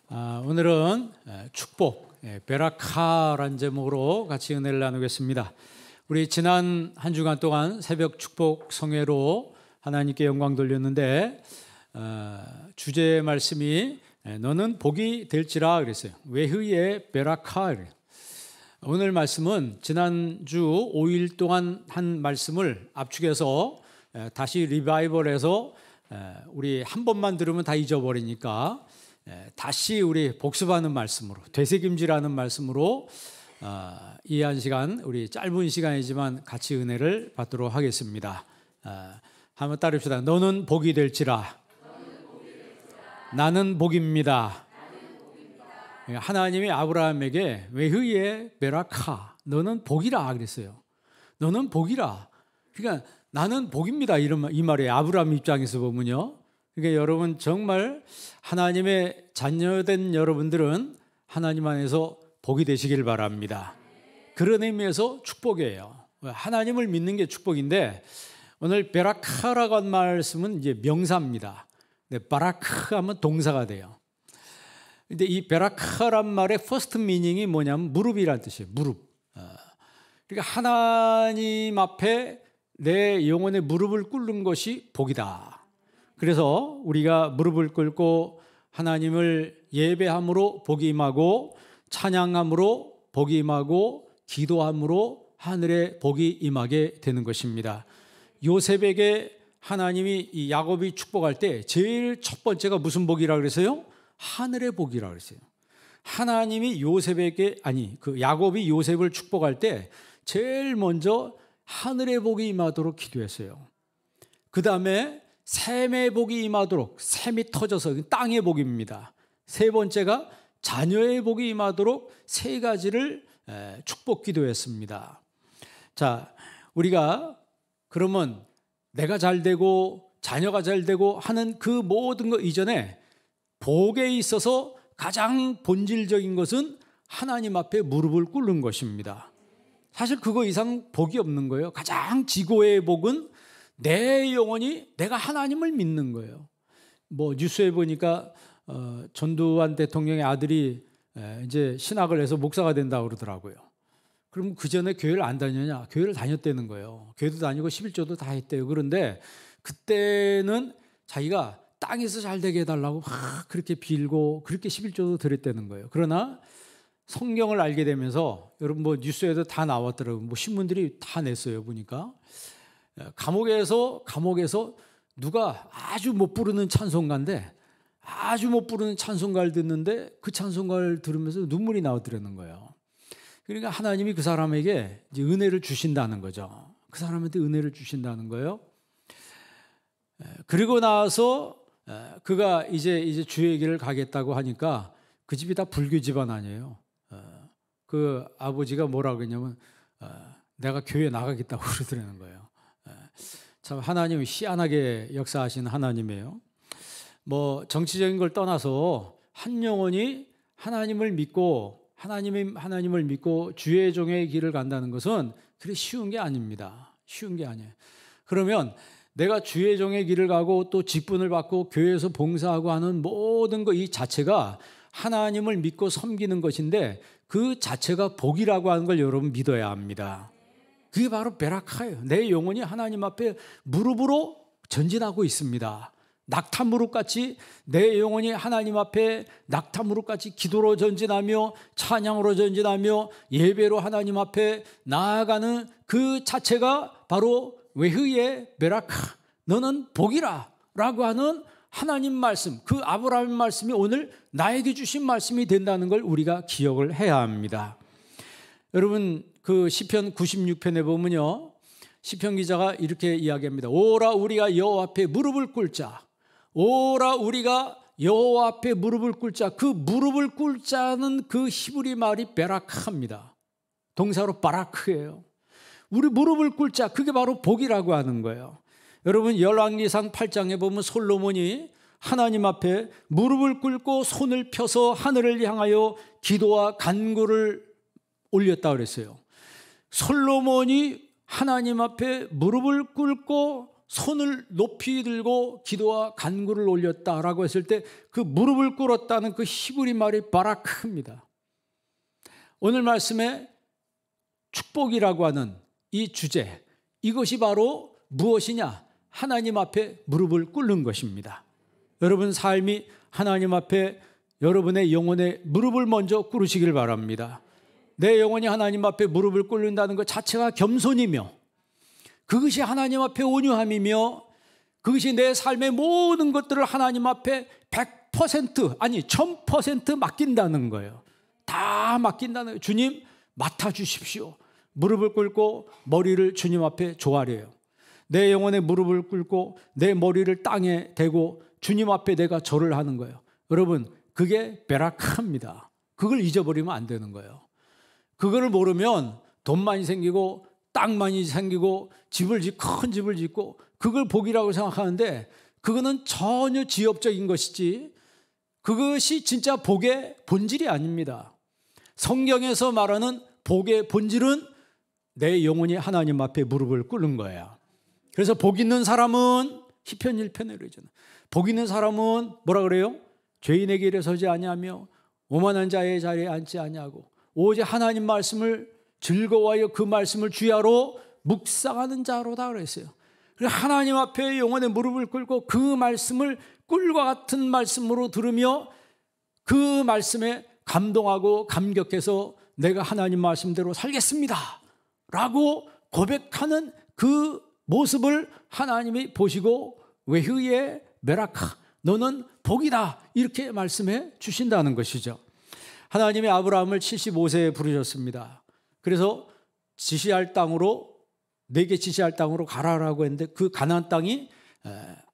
오늘은 축복, 베라카라는 제목으로 같이 은혜를 나누겠습니다. 우리 지난 한 주간 동안 새벽 축복 성회로 하나님께 영광 돌렸는데 주제 말씀이 너는 복이 될지라 그랬어요. 외흐의 베라카. 오늘 말씀은 지난주 5일 동안 한 말씀을 압축해서 다시 리바이벌해서 우리 한 번만 들으면 다 잊어버리니까 다시 우리 복습하는 말씀으로, 되새김질하는 말씀으로 이 한 시간, 우리 짧은 시간이지만 같이 은혜를 받도록 하겠습니다. 한번 따릅시다. 너는 복이 될지라. 나는 복입니다. 하나님이 아브라함에게 외흐의 베라카, 너는 복이라 그랬어요. 너는 복이라. 그러니까 나는 복입니다. 이 말이에요. 아브라함 입장에서 보면요. 그러니까 여러분 정말 하나님의 자녀된 여러분들은 하나님 안에서 복이 되시길 바랍니다. 그런 의미에서 축복이에요. 하나님을 믿는 게 축복인데 오늘 베라카라고 한 말씀은 이제 명사입니다. 바라크 하면 동사가 돼요. 근데 이 베라카란 말의 퍼스트 미닝이 뭐냐면 무릎이란 뜻이에요. 무릎. 그러니까 하나님 앞에 내 영혼의 무릎을 꿇는 것이 복이다. 그래서 우리가 무릎을 꿇고 하나님을 예배함으로 복이 임하고 찬양함으로 복이 임하고 기도함으로 하늘의 복이 임하게 되는 것입니다. 요셉에게 하나님이 이 야곱이 축복할 때 제일 첫 번째가 무슨 복이라고 그랬어요? 하늘의 복이라고 그랬어요. 하나님이 요셉에게 야곱이 요셉을 축복할 때 제일 먼저 하늘의 복이 임하도록 기도했어요. 그 다음에 샘의 복이 임하도록, 샘이 터져서 땅의 복입니다. 세 번째가 자녀의 복이 임하도록 세 가지를 축복 기도했습니다. 자, 우리가 그러면 내가 잘 되고 자녀가 잘 되고 하는 그 모든 것 이전에 복에 있어서 가장 본질적인 것은 하나님 앞에 무릎을 꿇는 것입니다. 사실 그거 이상 복이 없는 거예요. 가장 지고의 복은 내 영혼이 내가 하나님을 믿는 거예요. 뭐 뉴스에 보니까 전두환 대통령의 아들이 이제 신학을 해서 목사가 된다고 그러더라고요. 그럼 그 전에 교회를 안 다녔냐? 교회를 다녔다는 거예요. 교회도 다니고 11조도 다 했대요. 그런데 그때는 자기가 땅에서 잘 되게 해달라고 막 그렇게 빌고 그렇게 11조도 드렸다는 거예요. 그러나 성경을 알게 되면서 여러분 뭐 뉴스에도 다 나왔더라고요. 뭐 신문들이 다 냈어요. 보니까 감옥에서 누가 아주 못 부르는 찬송가인데 아주 못 부르는 찬송가를 듣는데 그 찬송가를 들으면서 눈물이 나오더라는 거예요. 그러니까 하나님이 그 사람에게 이제 은혜를 주신다는 거죠. 그 사람한테 은혜를 주신다는 거예요. 그리고 나서 그가 이제 주의 길을 가겠다고 하니까 그 집이 다 불교 집안 아니에요. 그 아버지가 뭐라고 했냐면 내가 교회 나가겠다고 그러더라는 거예요. 참 하나님이 희한하게 역사하시는 하나님이에요. 뭐 정치적인 걸 떠나서 한 영혼이 하나님을 믿고 하나님을 믿고 주의 종의 길을 간다는 것은 그렇게 쉬운 게 아닙니다. 쉬운 게 아니에요. 그러면 내가 주의 종의 길을 가고 또 직분을 받고 교회에서 봉사하고 하는 모든 것 이 자체가 하나님을 믿고 섬기는 것인데 그 자체가 복이라고 하는 걸 여러분 믿어야 합니다. 그게 바로 베라카예요. 내 영혼이 하나님 앞에 무릎으로 전진하고 있습니다. 낙타 무릎같이 내 영혼이 하나님 앞에 낙타 무릎같이 기도로 전진하며 찬양으로 전진하며 예배로 하나님 앞에 나아가는 그 자체가 바로 외흐의 베라카, 너는 복이라 라고 하는 하나님 말씀, 그 아브라함 말씀이 오늘 나에게 주신 말씀이 된다는 걸 우리가 기억을 해야 합니다. 여러분 그 시편 96편에 보면요, 시편 기자가 이렇게 이야기합니다. 오라 우리가 여호와 앞에 무릎을 꿇자. 오라 우리가 여호와 앞에 무릎을 꿇자. 그 무릎을 꿇자는 그 히브리 말이 베라카입니다. 동사로 바라크예요. 우리 무릎을 꿇자. 그게 바로 복이라고 하는 거예요. 여러분 열왕기상 8장에 보면 솔로몬이 하나님 앞에 무릎을 꿇고 손을 펴서 하늘을 향하여 기도와 간구를 올렸다고 그랬어요. 솔로몬이 하나님 앞에 무릎을 꿇고 손을 높이 들고 기도와 간구를 올렸다라고 했을 때 그 무릎을 꿇었다는 그 히브리 말이 바라크입니다. 오늘 말씀에 축복이라고 하는 이 주제, 이것이 바로 무엇이냐? 하나님 앞에 무릎을 꿇는 것입니다. 여러분 삶이 하나님 앞에 여러분의 영혼의 무릎을 먼저 꿇으시길 바랍니다. 내 영혼이 하나님 앞에 무릎을 꿇는다는 것 자체가 겸손이며, 그것이 하나님 앞에 온유함이며, 그것이 내 삶의 모든 것들을 하나님 앞에 100% 아니 1000% 맡긴다는 거예요. 다 맡긴다는 거예요. 주님 맡아주십시오. 무릎을 꿇고 머리를 주님 앞에 조아려요. 내 영혼의 무릎을 꿇고 내 머리를 땅에 대고 주님 앞에 내가 절을 하는 거예요. 여러분, 그게 베라카입니다. 그걸 잊어버리면 안 되는 거예요. 그거를 모르면 돈 많이 생기고 땅 많이 생기고 큰 집을 짓고 그걸 복이라고 생각하는데, 그거는 전혀 지엽적인 것이지 그것이 진짜 복의 본질이 아닙니다. 성경에서 말하는 복의 본질은 내 영혼이 하나님 앞에 무릎을 꿇는 거예요. 그래서 복 있는 사람은 시편 1편에 그러잖아요. 복 있는 사람은 뭐라 그래요? 죄인에게 일어서지 아니하며 오만한 자의 자리에 앉지 아니하고 오직 하나님 말씀을 즐거워하여 그 말씀을 주야로 묵상하는 자로다 그랬어요. 하나님 앞에 영혼의 무릎을 꿇고 그 말씀을 꿀과 같은 말씀으로 들으며 그 말씀에 감동하고 감격해서 내가 하나님 말씀대로 살겠습니다 라고 고백하는 그 모습을 하나님이 보시고 외후에 메라카, 너는 복이다, 이렇게 말씀해 주신다는 것이죠. 하나님이 아브라함을 75세에 부르셨습니다. 그래서 지시할 땅으로, 내게 지시할 땅으로 가라라고 했는데 그 가나안 땅이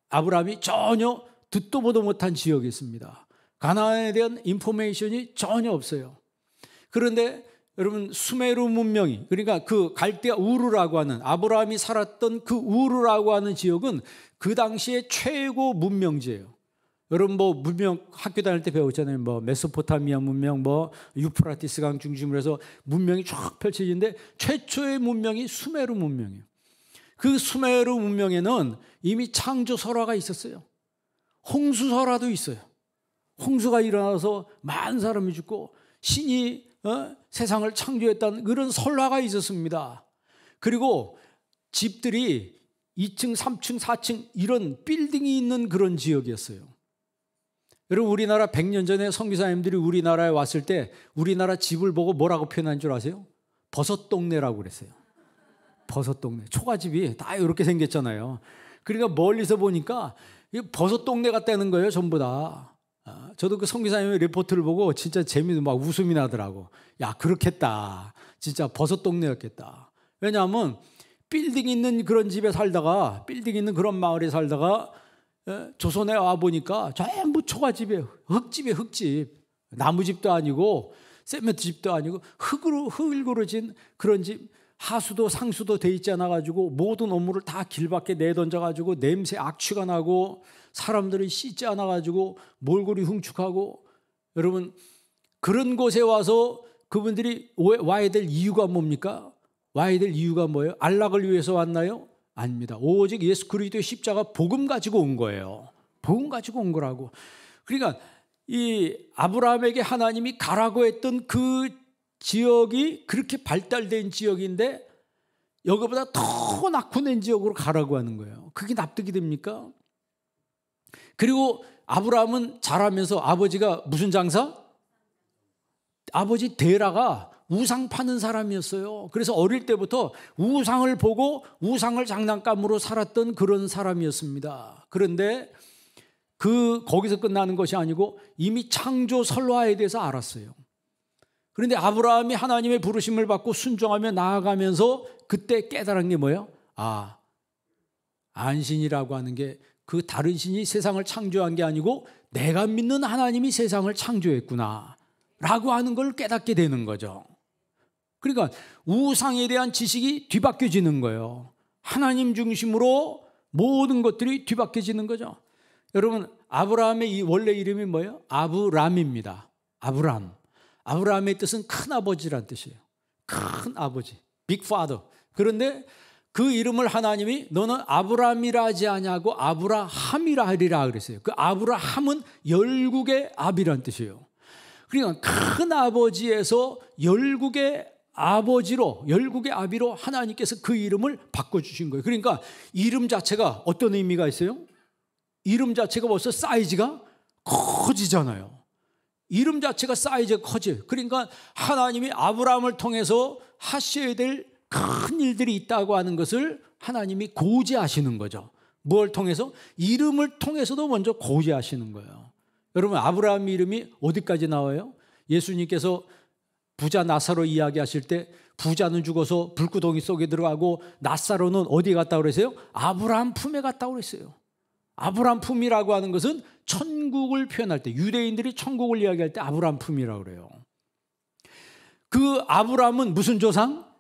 아브라함이 전혀 듣도 보도 못한 지역이 있습니다. 가나안에 대한 인포메이션이 전혀 없어요. 그런데 여러분, 수메르 문명이, 그러니까 그 갈대아 우르라고 하는, 아브라함이 살았던 그 우르라고 하는 지역은 그 당시에 최고 문명지예요. 여러분 뭐 문명 학교 다닐 때 배웠잖아요. 뭐 메소포타미아 문명, 뭐 유프라티스 강 중심으로 해서 문명이 쫙 펼쳐지는데 최초의 문명이 수메르 문명이에요. 그 수메르 문명에는 이미 창조 설화가 있었어요. 홍수 설화도 있어요. 홍수가 일어나서 많은 사람이 죽고 신이 세상을 창조했다는 그런 설화가 있었습니다. 그리고 집들이 2층, 3층, 4층 이런 빌딩이 있는 그런 지역이었어요. 여러분, 우리나라 100년 전에 선교사님들이 우리나라에 왔을 때 우리나라 집을 보고 뭐라고 표현한 줄 아세요? 버섯동네라고 그랬어요. 버섯동네. 초가집이 다 이렇게 생겼잖아요. 그러니까 멀리서 보니까 버섯동네 같다는 거예요, 전부 다. 저도 그 선교사님의 리포트를 보고 진짜 재미도 막 웃음이 나더라고. 야, 그렇겠다. 진짜 버섯동네였겠다. 왜냐하면 빌딩 있는 그런 집에 살다가, 빌딩 있는 그런 마을에 살다가 조선에 와보니까 전부 초가집이에요. 흙집이에요, 흙집. 나무집도 아니고 세멘트 집도 아니고 흙으로 진 그런 집. 하수도 상수도 돼 있지 않아가지고 모든 업무를 다 길 밖에 내던져가지고 냄새 악취가 나고 사람들이 씻지 않아가지고 몰골이 흉측하고. 여러분, 그런 곳에 와서 그분들이 와야 될 이유가 뭡니까? 와야 될 이유가 뭐예요? 안락을 위해서 왔나요? 아닙니다. 오직 예수 그리스도의 십자가 복음 가지고 온 거예요. 복음 가지고 온 거라고. 그러니까 이 아브라함에게 하나님이 가라고 했던 그 지역이 그렇게 발달된 지역인데 여기보다 더 낙후된 지역으로 가라고 하는 거예요. 그게 납득이 됩니까? 그리고 아브라함은 자라면서 아버지가 무슨 장사? 아버지 데라가 우상 파는 사람이었어요. 그래서 어릴 때부터 우상을 보고 우상을 장난감으로 살았던 그런 사람이었습니다. 그런데 거기서 끝나는 것이 아니고 이미 창조 설화에 대해서 알았어요. 그런데 아브라함이 하나님의 부르심을 받고 순종하며 나아가면서 그때 깨달은 게 뭐예요? 아, 안신이라고 하는 게 그 다른 신이 세상을 창조한 게 아니고 내가 믿는 하나님이 세상을 창조했구나 라고 하는 걸 깨닫게 되는 거죠. 그러니까 우상에 대한 지식이 뒤바뀌어지는 거예요. 하나님 중심으로 모든 것들이 뒤바뀌어지는 거죠. 여러분, 아브라함의 이 원래 이름이 뭐예요? 아브람입니다. 아브람. 아브라함의 뜻은 큰 아버지란 뜻이에요. 큰 아버지, 빅 파더. 그런데 그 이름을 하나님이 너는 아브라함이라 하지 아니하고 아브라함이라 하리라 그랬어요. 그 아브라함은 열국의 아비란 뜻이에요. 그러니까 큰 아버지에서 열국의 아버지로, 열국의 아비로 하나님께서 그 이름을 바꿔주신 거예요. 그러니까 이름 자체가 어떤 의미가 있어요? 이름 자체가 벌써 사이즈가 커지잖아요. 이름 자체가 사이즈가 커져요. 그러니까 하나님이 아브라함을 통해서 하셔야 될 큰 일들이 있다고 하는 것을 하나님이 고지하시는 거죠. 뭘 통해서? 이름을 통해서도 먼저 고지하시는 거예요. 여러분, 아브라함 이름이 어디까지 나와요? 예수님께서 부자 나사로 이야기하실 때 부자는 죽어서 불구덩이 속에 들어가고 나사로는 어디 갔다고 그랬어요? 아브라함 품에 갔다고 그랬어요. 아브라함 품이라고 하는 것은 천국을 표현할 때, 유대인들이 천국을 이야기할 때 아브라함 품이라고 그래요. 그 아브라함은 무슨 조상?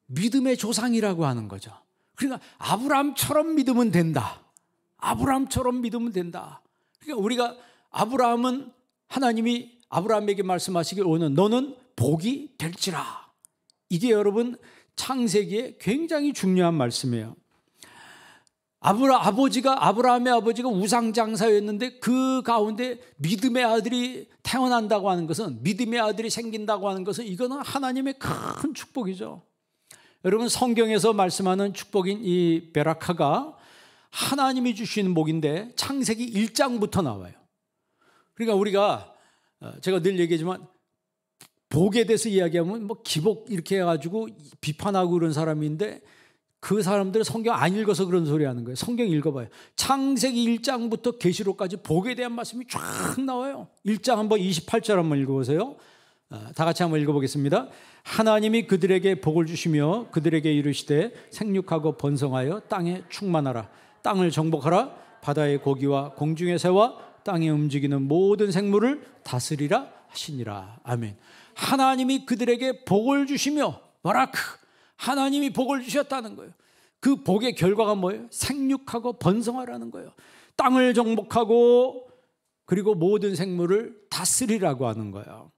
믿음의 조상이라고 하는 거죠. 그러니까 아브라함처럼 믿으면 된다. 아브라함처럼 믿으면 된다. 그러니까 우리가 아브라함은 하나님이 아브라함에게 말씀하시길 오는 너는 복이 될지라. 이게 여러분 창세기에 굉장히 중요한 말씀이에요. 아브라함의 아버지가 우상장사였는데 그 가운데 믿음의 아들이 태어난다고 하는 것은, 믿음의 아들이 생긴다고 하는 것은 이거는 하나님의 큰 축복이죠. 여러분, 성경에서 말씀하는 축복인 이 베라카가 하나님이 주시는 복인데 창세기 1장부터 나와요. 그러니까 우리가 제가 늘 얘기하지만 복에 대해서 이야기하면 뭐 기복 이렇게 해가지고 비판하고 그런 사람인데 그 사람들은 성경 안 읽어서 그런 소리 하는 거예요. 성경 읽어봐요. 창세기 1장부터 계시록까지 복에 대한 말씀이 쫙 나와요. 1장 한번 28절 한번 읽어보세요. 다 같이 한번 읽어보겠습니다. 하나님이 그들에게 복을 주시며 그들에게 이르시되 생육하고 번성하여 땅에 충만하라. 땅을 정복하라. 바다의 고기와 공중의 새와 땅에 움직이는 모든 생물을 다스리라 하시니라. 아멘. 하나님이 그들에게 복을 주시며, 바라크, 하나님이 복을 주셨다는 거예요. 그 복의 결과가 뭐예요? 생육하고 번성하라는 거예요. 땅을 정복하고 그리고 모든 생물을 다스리라고 하는 거예요.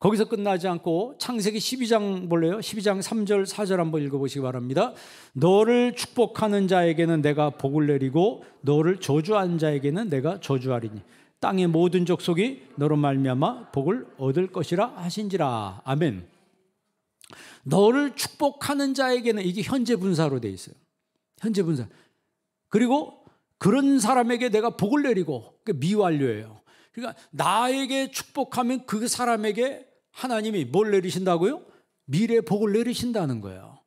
거기서 끝나지 않고 창세기 12장 볼래요? 12장 3절 4절 한번 읽어보시기 바랍니다. 너를 축복하는 자에게는 내가 복을 내리고 너를 저주한 자에게는 내가 저주하리니 땅의 모든 족속이 너로 말미암아 복을 얻을 것이라 하신지라. 아멘. 너를 축복하는 자에게는, 이게 현재 분사로 돼 있어요. 현재 분사. 그리고 그런 사람에게 내가 복을 내리고, 미완료예요. 그러니까 나에게 축복하면 그 사람에게 하나님이 뭘 내리신다고요? 미래 복을 내리신다는 거예요.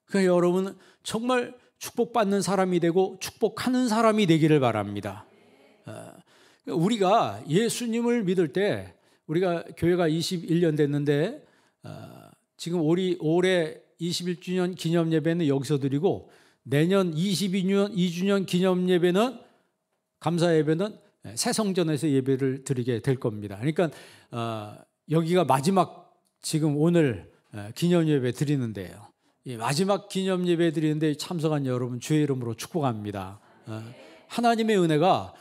그러니까 여러분 정말 축복받는 사람이 되고 축복하는 사람이 되기를 바랍니다. 우리가 예수님을 믿을 때, 우리가 교회가 21년 됐는데 지금 올해 21주년 기념 예배는 여기서 드리고 내년 22주년 기념 예배는, 감사 예배는 새성전에서 예배를 드리게 될 겁니다. 그러니까 여기가 마지막, 지금 오늘 기념 예배 드리는데요. 마지막 기념 예배 드리는데 참석한 여러분 주의 이름으로 축복합니다. 하나님의 은혜가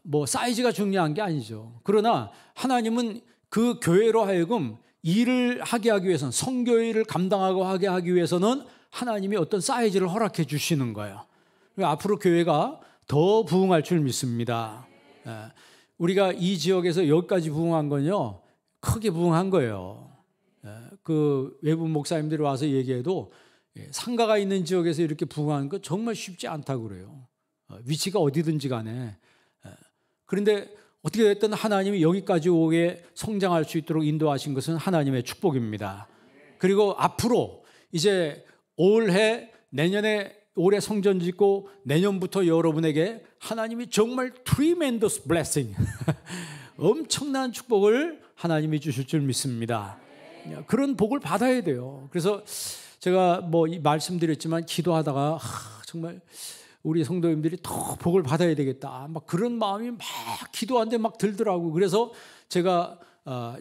뭐 사이즈가 중요한 게 아니죠. 그러나 하나님은 그 교회로 하여금 일을 하게 하기 위해서는, 선교일을 감당하고 하게 하기 위해서는 하나님이 어떤 사이즈를 허락해 주시는 거예요. 앞으로 교회가 더 부흥할 줄 믿습니다. 우리가 이 지역에서 여기까지 부흥한 건요, 크게 부흥한 거예요. 그 외부 목사님들이 와서 얘기해도 상가가 있는 지역에서 이렇게 부흥하는 거 정말 쉽지 않다고 그래요. 위치가 어디든지 간에. 그런데 어떻게 됐든 하나님이 여기까지 오게 성장할 수 있도록 인도하신 것은 하나님의 축복입니다. 그리고 앞으로 이제 올해 성전 짓고 내년부터 여러분에게 하나님이 정말 tremendous blessing, 엄청난 축복을 하나님이 주실 줄 믿습니다. 그런 복을 받아야 돼요. 그래서 제가 뭐 말씀드렸지만 기도하다가 정말 우리 성도님들이 더 복을 받아야 되겠다, 막 그런 마음이 막 기도하는데 막 들더라고요. 그래서 제가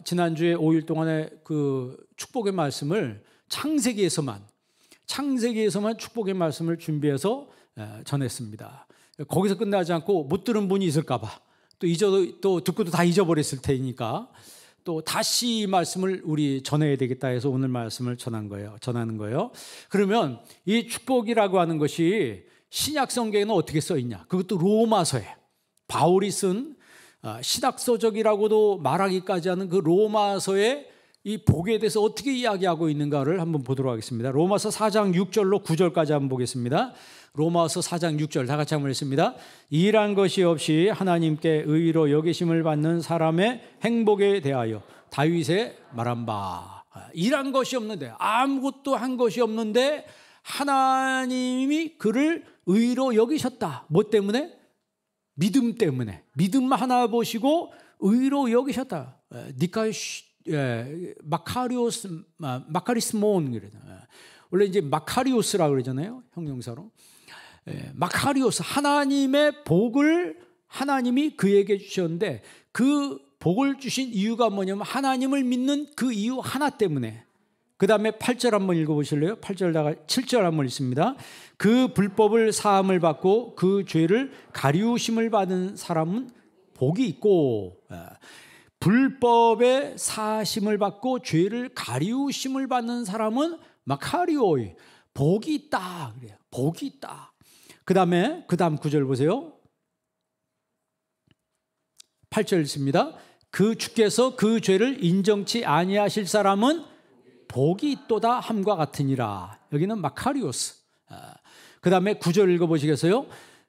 지난주에 5일 동안에 그 축복의 말씀을 창세기에서만 축복의 말씀을 준비해서 전했습니다. 거기서 끝나지 않고 못 들은 분이 있을까 봐, 또 듣고도 다 잊어버렸을 테니까 또 다시 이 말씀을 우리 전해야 되겠다 해서 오늘 말씀을 전하는 거예요. 그러면 이 축복이라고 하는 것이 신약 성경에는 어떻게 써 있냐? 그것도 로마서에 바울이 쓴 신학서적이라고도 말하기까지 하는 그 로마서의 이 복에 대해서 어떻게 이야기하고 있는가를 한번 보도록 하겠습니다. 로마서 4장 6절로 9절까지 한번 보겠습니다. 로마서 4장 6절 다 같이 한번 읽습니다. 일한 것이 없이 하나님께 의로 여기심을 받는 사람의 행복에 대하여 다윗의 말한 바. 일한 것이 없는데, 아무것도 한 것이 없는데 하나님이 그를 의로 여기셨다. 뭐 때문에? 믿음 때문에. 믿음 하나 보시고 의로 여기셨다. 마카리스몬 그러잖아요. 원래 이제 마카리오스라고 그러잖아요. 형용사로. 마카리오스, 하나님의 복을 하나님이 그에게 주셨는데 그 복을 주신 이유가 뭐냐면 하나님을 믿는 그 이유 하나 때문에. 그 다음에 8절 한번 읽어보실래요? 7절 한번 읽습니다. 그 불법을 사함을 받고 그 죄를 가리우심을 받은 사람은 복이 있고, 불법의 사심을 받고 죄를 가리우심을 받는 사람은 마카리오이, 복이 있다 그래요. 복이 있다. 그 다음 9절 보세요. 8절 읽습니다. 그 주께서 그 죄를 인정치 아니하실 사람은 복이 있도다 함과 같으니라. 여기는 마카리오스. 그 다음에 9절 읽어보시겠어요?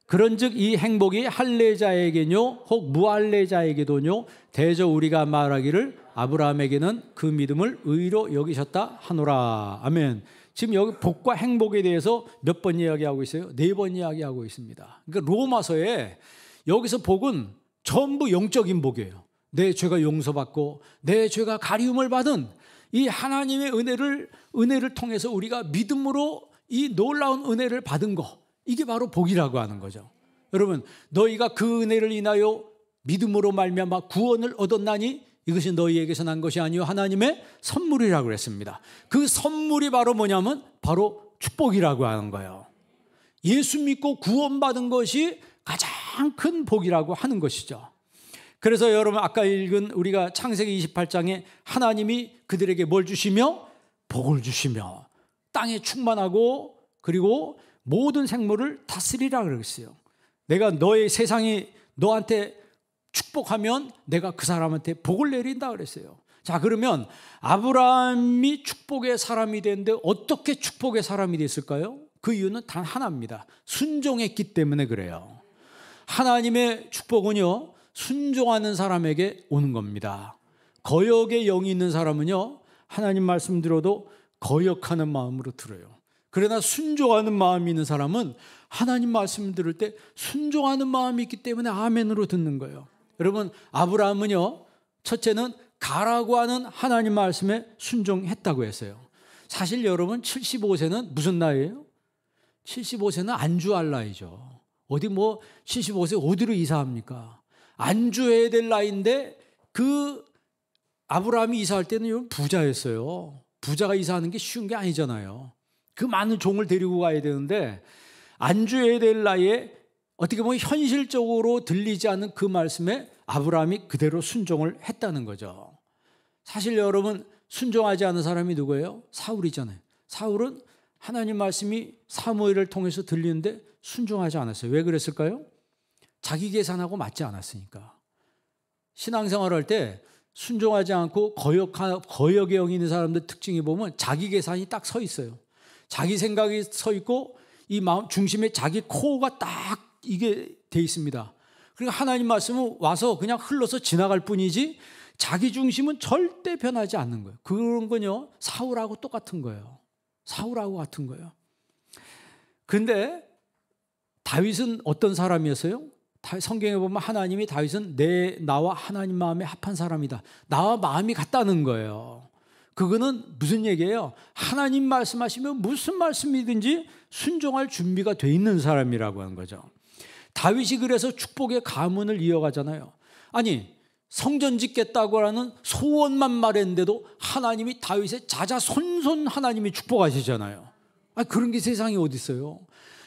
그런즉 이 행복이 할례자에게뇨 혹 무할례자에게도뇨 대저 우리가 말하기를 아브라함에게는 그 믿음을 의로 여기셨다 하노라. 아멘. 지금 여기 복과 행복에 대해서 몇 번 이야기하고 있어요? 4번 이야기하고 있습니다. 그러니까 로마서에 여기서 복은 전부 영적인 복이에요. 내 죄가 용서받고 내 죄가 가리움을 받은 이 하나님의 은혜를 통해서 우리가 믿음으로 이 놀라운 은혜를 받은 거, 이게 바로 복이라고 하는 거죠. 여러분, 너희가 그 은혜를 인하여 믿음으로 말미암아 구원을 얻었나니 이것이 너희에게서 난 것이 아니요 하나님의 선물이라고 그랬습니다. 그 선물이 바로 뭐냐면 바로 축복이라고 하는 거예요. 예수 믿고 구원받은 것이 가장 큰 복이라고 하는 것이죠. 그래서 여러분 아까 읽은 우리가 창세기 28장에 하나님이 그들에게 뭘 주시며? 복을 주시며 땅에 충만하고 그리고 모든 생물을 다스리라 그랬어요. 내가 너의 세상이 너한테 축복하면 내가 그 사람한테 복을 내린다 그랬어요. 자, 그러면 아브라함이 축복의 사람이 됐는데 어떻게 축복의 사람이 됐을까요? 그 이유는 단 하나입니다. 순종했기 때문에 그래요. 하나님의 축복은요, 순종하는 사람에게 오는 겁니다. 거역의 영이 있는 사람은요, 하나님 말씀 들어도 거역하는 마음으로 들어요. 그러나 순종하는 마음이 있는 사람은 하나님 말씀 들을 때 순종하는 마음이 있기 때문에 아멘으로 듣는 거예요. 여러분, 아브라함은요, 첫째는 가라고 하는 하나님 말씀에 순종했다고 했어요. 사실 여러분 75세는 무슨 나이예요? 75세는 안주할 나이죠. 어디 75세 어디로 이사합니까? 안주해야 될 나이인데 그 아브라함이 이사할 때는 부자였어요. 부자가 이사하는 게 쉬운 게 아니잖아요. 그 많은 종을 데리고 가야 되는데 안주해야 될 나이에 어떻게 보면 현실적으로 들리지 않는 그 말씀에 아브라함이 그대로 순종을 했다는 거죠. 사실 여러분 순종하지 않은 사람이 누구예요? 사울이잖아요. 사울은 하나님 말씀이 사무엘을 통해서 들리는데 순종하지 않았어요. 왜 그랬을까요? 자기 계산하고 맞지 않았으니까. 신앙생활할 때 순종하지 않고 거역의 영이 있는 사람들 특징이 보면 자기 계산이 딱 서 있어요. 자기 생각이 서 있고 이 마음 중심에 자기 코어가 딱 이게 돼 있습니다. 그러니까 하나님 말씀은 와서 그냥 흘러서 지나갈 뿐이지 자기 중심은 절대 변하지 않는 거예요. 그런 건요, 사울하고 똑같은 거예요. 사울하고 같은 거예요. 그런데 다윗은 어떤 사람이었어요? 성경에 보면 하나님이 다윗은 나와 하나님 마음에 합한 사람이다. 나와 마음이 같다는 거예요. 그거는 무슨 얘기예요? 하나님 말씀하시면 무슨 말씀이든지 순종할 준비가 돼 있는 사람이라고 하는 거죠. 다윗이 그래서 축복의 가문을 이어가잖아요. 아니, 성전 짓겠다고 하는 소원만 말했는데도 하나님이 다윗의 자자손손 하나님이 축복하시잖아요. 그런 게 세상에 어디 있어요?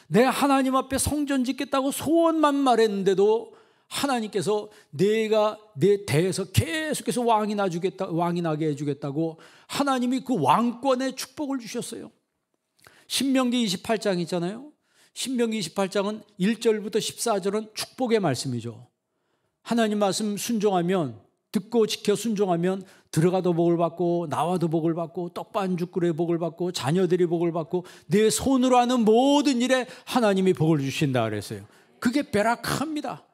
내 하나님 앞에 성전 짓겠다고 소원만 말했는데도 하나님께서 내가 내 대에서 계속해서 왕이 나게 해주겠다고 하나님이 그 왕권의 축복을 주셨어요. 신명기 28장 있잖아요. 신명기 28장은 1절부터 14절은 축복의 말씀이죠. 하나님 말씀 순종하면, 듣고 지켜 순종하면 들어가도 복을 받고 나와도 복을 받고 떡반죽거리에 복을 받고 자녀들이 복을 받고 내 손으로 하는 모든 일에 하나님이 복을 주신다 그랬어요. 그게 베라카입니다.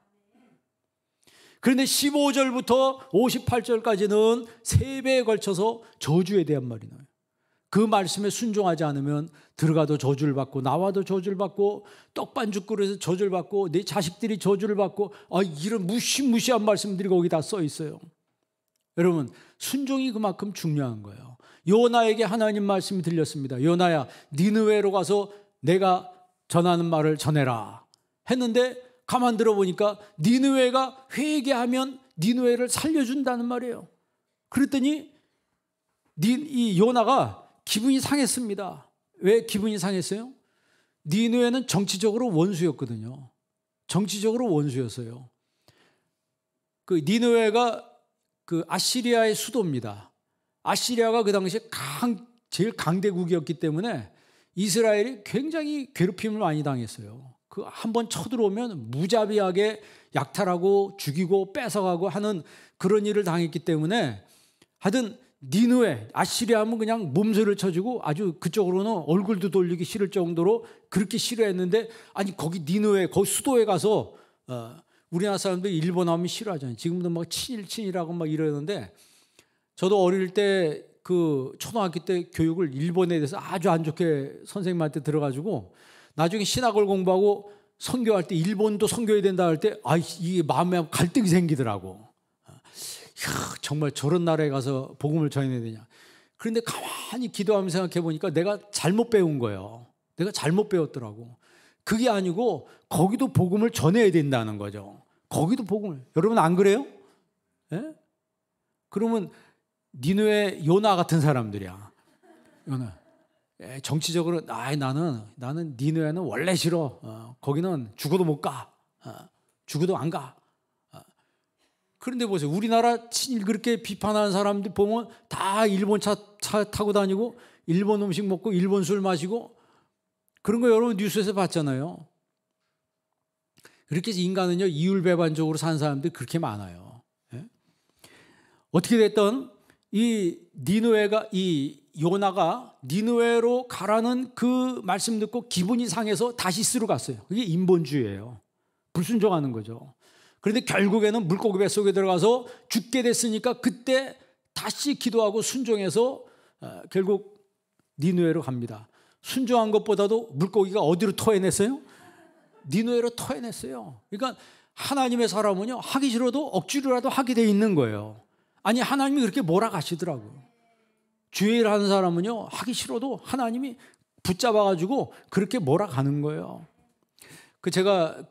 그런데 15절부터 58절까지는 3배에 걸쳐서 저주에 대한 말이 나와요. 그 말씀에 순종하지 않으면 들어가도 저주를 받고 나와도 저주를 받고 떡반죽그릇에서 저주를 받고 내 자식들이 저주를 받고 이런 무시무시한 말씀들이 거기 다 써 있어요. 여러분, 순종이 그만큼 중요한 거예요. 요나에게 하나님 말씀이 들렸습니다. 요나야, 니느웨로 가서 내가 전하는 말을 전해라 했는데 가만 들어보니까 니느웨가 회개하면 니느웨를 살려준다는 말이에요. 그랬더니 이 요나가 기분이 상했습니다. 왜 기분이 상했어요? 니느웨는 정치적으로 원수였거든요. 정치적으로 원수였어요. 그 니느웨가 그 아시리아의 수도입니다. 아시리아가 그 당시에 제일 강대국이었기 때문에 이스라엘이 굉장히 괴롭힘을 많이 당했어요. 그 한번 쳐들어오면 무자비하게 약탈하고 죽이고 뺏어가고 하는 그런 일을 당했기 때문에 하여튼 니느웨, 아시리아 하면 그냥 몸소리를 쳐주고 아주 그쪽으로는 얼굴도 돌리기 싫을 정도로 그렇게 싫어했는데, 아니 거기 니느웨, 거기 수도에 가서 우리나라 사람들이 일본 하면 싫어하잖아요. 지금도 막 친일이라고 막 이러는데, 저도 어릴 때 그 초등학교 때 교육을 일본에 대해서 아주 안 좋게 선생님한테 들어가지고 나중에 신학을 공부하고 선교할 때 일본도 선교해야 된다 할 때 이게 마음에 갈등이 생기더라고. 정말 저런 나라에 가서 복음을 전해야 되냐. 그런데 가만히 기도하면서 생각해 보니까 내가 잘못 배운 거예요. 내가 잘못 배웠더라고. 그게 아니고 거기도 복음을 전해야 된다는 거죠. 거기도 복음을. 여러분 안 그래요? 예? 그러면 니느웨 요나 같은 사람들이야. 요나. 정치적으로 나는 니느웨는 원래 싫어. 거기는 죽어도 못 가. 죽어도 안 가. 그런데 보세요. 우리나라 친일 그렇게 비판하는 사람들 보면 다 일본 차 타고 다니고 일본 음식 먹고 일본 술 마시고 그런 거 여러분 뉴스에서 봤잖아요. 그렇게 해서 인간은요, 이율배반적으로 사는 사람들이 그렇게 많아요. 예? 어떻게 됐든 이 니느웨가, 이 요나가 니느웨로 가라는 그 말씀 듣고 기분이 상해서 다시스로 갔어요. 그게 인본주의예요. 불순종하는 거죠. 그런데 결국에는 물고기 뱃속에 들어가서 죽게 됐으니까 그때 다시 기도하고 순종해서 결국 니느웨로 갑니다. 순종한 것보다도 물고기가 어디로 토해냈어요? 니느웨로 토해냈어요. 그러니까 하나님의 사람은요, 하기 싫어도 억지로라도 하게 돼 있는 거예요. 아니, 하나님이 그렇게 몰아가시더라고요. 주의 일 하는 사람은요, 하기 싫어도 하나님이 붙잡아가지고 그렇게 몰아가는 거예요. 제가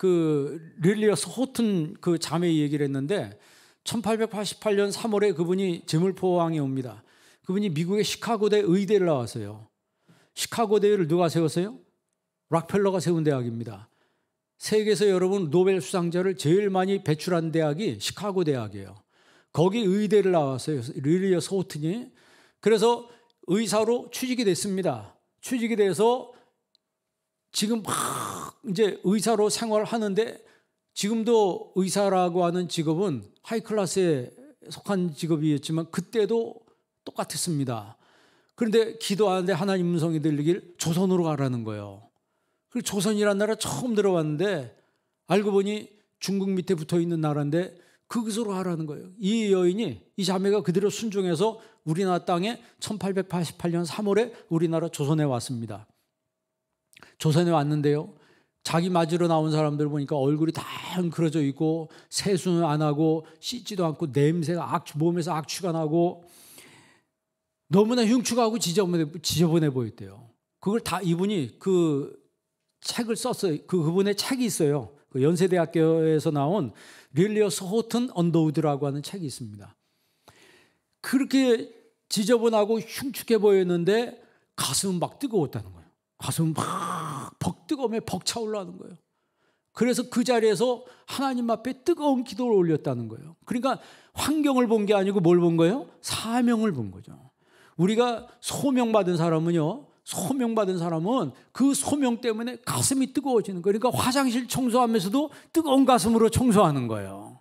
릴리어스 호튼 그 자매 얘기를 했는데 1888년 3월에 그분이 제물포항에 옵니다. 그분이 미국의 시카고대 의대를 나왔어요. 시카고대를 누가 세웠어요? 락펠러가 세운 대학입니다. 세계에서 여러분 노벨 수상자를 제일 많이 배출한 대학이 시카고 대학이에요. 거기 의대를 나왔어요. 릴리어스 호튼이. 그래서 의사로 취직이 됐습니다. 취직이 돼서 지금 막 이제 의사로 생활하는데, 지금도 의사라고 하는 직업은 하이클래스에 속한 직업이었지만 그때도 똑같았습니다. 그런데 기도하는데 하나님 음성이 들리길 조선으로 가라는 거예요. 그리고 조선이라는 나라 처음 들어봤는데 알고 보니 중국 밑에 붙어 있는 나라인데 그것으로 하라는 거예요. 이 여인이, 이 자매가 그대로 순종해서 우리나라 땅에 1888년 3월에 우리나라 조선에 왔습니다. 조선에 왔는데요, 자기 맞으러 나온 사람들 보니까 얼굴이 다 헝클어져 있고 세수는 안 하고 씻지도 않고 냄새가 몸에서 악취가 나고 너무나 흉측하고 지저분해 보였대요. 그걸 다 이분이 그 책을 썼어요. 그분의 책이 있어요. 그 연세대학교에서 나온 릴리어스 호튼 언더우드라고 하는 책이 있습니다. 그렇게 지저분하고 흉측해 보였는데 가슴은 막 뜨거웠다는 거예요. 가슴은 막 뜨거움에 벅차올라는 거예요. 그래서 그 자리에서 하나님 앞에 뜨거운 기도를 올렸다는 거예요. 그러니까 환경을 본 게 아니고 뭘 본 거예요? 사명을 본 거죠. 우리가 소명받은 사람은요, 소명받은 사람은 그 소명 때문에 가슴이 뜨거워지는 거예요. 그러니까 화장실 청소하면서도 뜨거운 가슴으로 청소하는 거예요.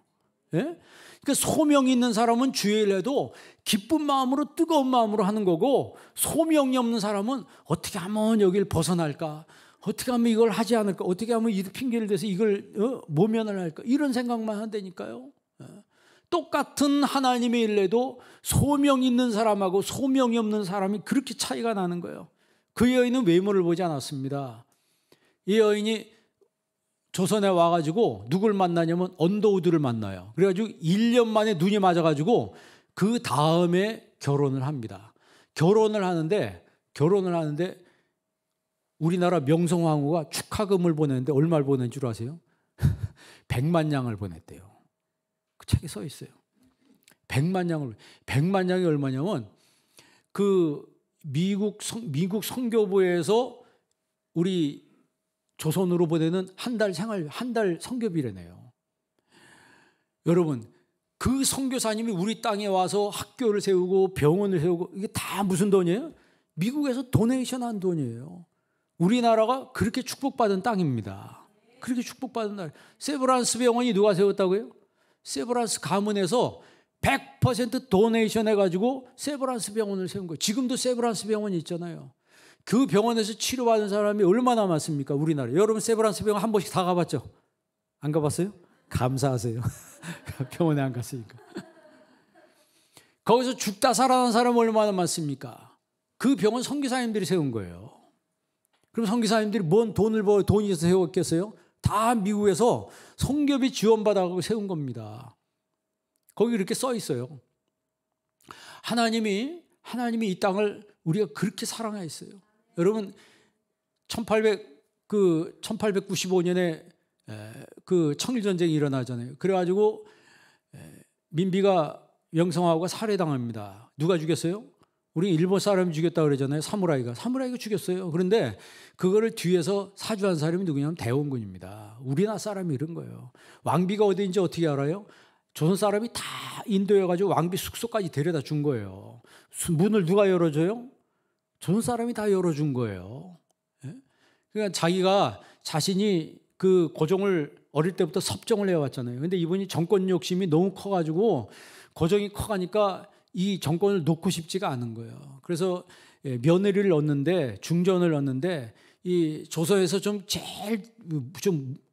예? 그러니까 소명이 있는 사람은 주일에도 기쁜 마음으로 뜨거운 마음으로 하는 거고, 소명이 없는 사람은 어떻게 하면 여기를 벗어날까, 어떻게 하면 이걸 하지 않을까, 어떻게 하면 이 핑계를 대서 이걸 모면을 할까, 이런 생각만 한다니까요. 똑같은 하나님의 일에도 소명이 있는 사람하고 소명이 없는 사람이 그렇게 차이가 나는 거예요. 그 여인은 외모를 보지 않았습니다. 이 여인이 조선에 와가지고 누굴 만나냐면 언더우드를 만나요. 그래가지고 1년 만에 눈이 맞아가지고 그 다음에 결혼을 합니다. 결혼을 하는데 우리나라 명성황후가 축하금을 보냈는데 얼마를 보낸 줄 아세요? 100만 양을 보냈대요. 그 책에 써 있어요. 100만 양이 얼마냐면 그 미국 선교부에서 우리 조선으로 보내는 한 달 선교비래네요. 여러분, 그 선교사님이 우리 땅에 와서 학교를 세우고 병원을 세우고, 이게 다 무슨 돈이에요? 미국에서 도네이션 한 돈이에요. 우리나라가 그렇게 축복받은 땅입니다. 그렇게 축복받은 땅. 세브란스 병원이 누가 세웠다고요? 세브란스 가문에서 100% 도네이션 해가지고 세브란스 병원을 세운 거예요. 지금도 세브란스 병원이 있잖아요. 그 병원에서 치료받은 사람이 얼마나 많습니까? 우리나라에. 여러분 세브란스 병원 한 번씩 다 가봤죠? 안 가봤어요? 감사하세요. 병원에 안 갔으니까. 거기서 죽다 살아난 사람 얼마나 많습니까? 그 병원 선교사님들이 세운 거예요. 그럼 선교사님들이 뭔 돈을 벌어 돈이 있어서 세웠겠어요? 다 미국에서 선교비 지원받아서 세운 겁니다. 거기 이렇게 써 있어요. 하나님이 이 땅을 우리가 그렇게 사랑했어요. 여러분 1895년에 그 청일전쟁이 일어나잖아요. 그래가지고 민비가 명성황후가 살해당합니다. 누가 죽였어요? 우리 일본 사람이 죽였다 그러잖아요. 사무라이가 죽였어요. 그런데 그거를 뒤에서 사주한 사람이 누구냐면 대원군입니다. 우리나라 사람이 이런 거예요. 왕비가 어디인지 어떻게 알아요? 조선 사람이 다 인도에 가지고 왕비 숙소까지 데려다 준 거예요. 문을 누가 열어줘요? 조선 사람이 다 열어준 거예요. 그러니까 자신이 그 고종을 어릴 때부터 섭정을 해왔잖아요. 근데 이분이 정권 욕심이 너무 커가지고 고종이 커가니까 이 정권을 놓고 싶지가 않은 거예요. 그래서 며느리를 얻는데, 중전을 얻는데, 이 조선에서 제일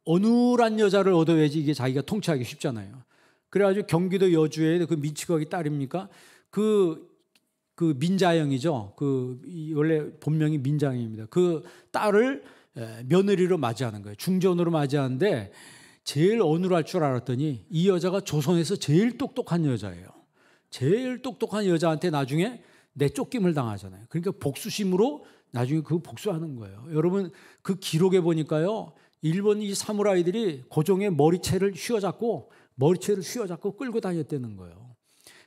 어눌한 여자를 얻어야지 이게 자기가 통치하기 쉽잖아요. 그래가지고 경기도 여주에 그 민치각이 딸입니까? 그 민자영이죠. 원래 본명이 민자영입니다. 그 딸을 며느리로 맞이하는 거예요. 중전으로 맞이하는데 제일 어눌할 줄 알았더니 이 여자가 조선에서 제일 똑똑한 여자예요. 제일 똑똑한 여자한테 나중에 내쫓김을 당하잖아요. 그러니까 복수심으로 나중에 그 복수하는 거예요. 여러분 그 기록에 보니까요, 일본 이 사무라이들이 고종의 머리채를 휘어잡고 끌고 다녔다는 거예요.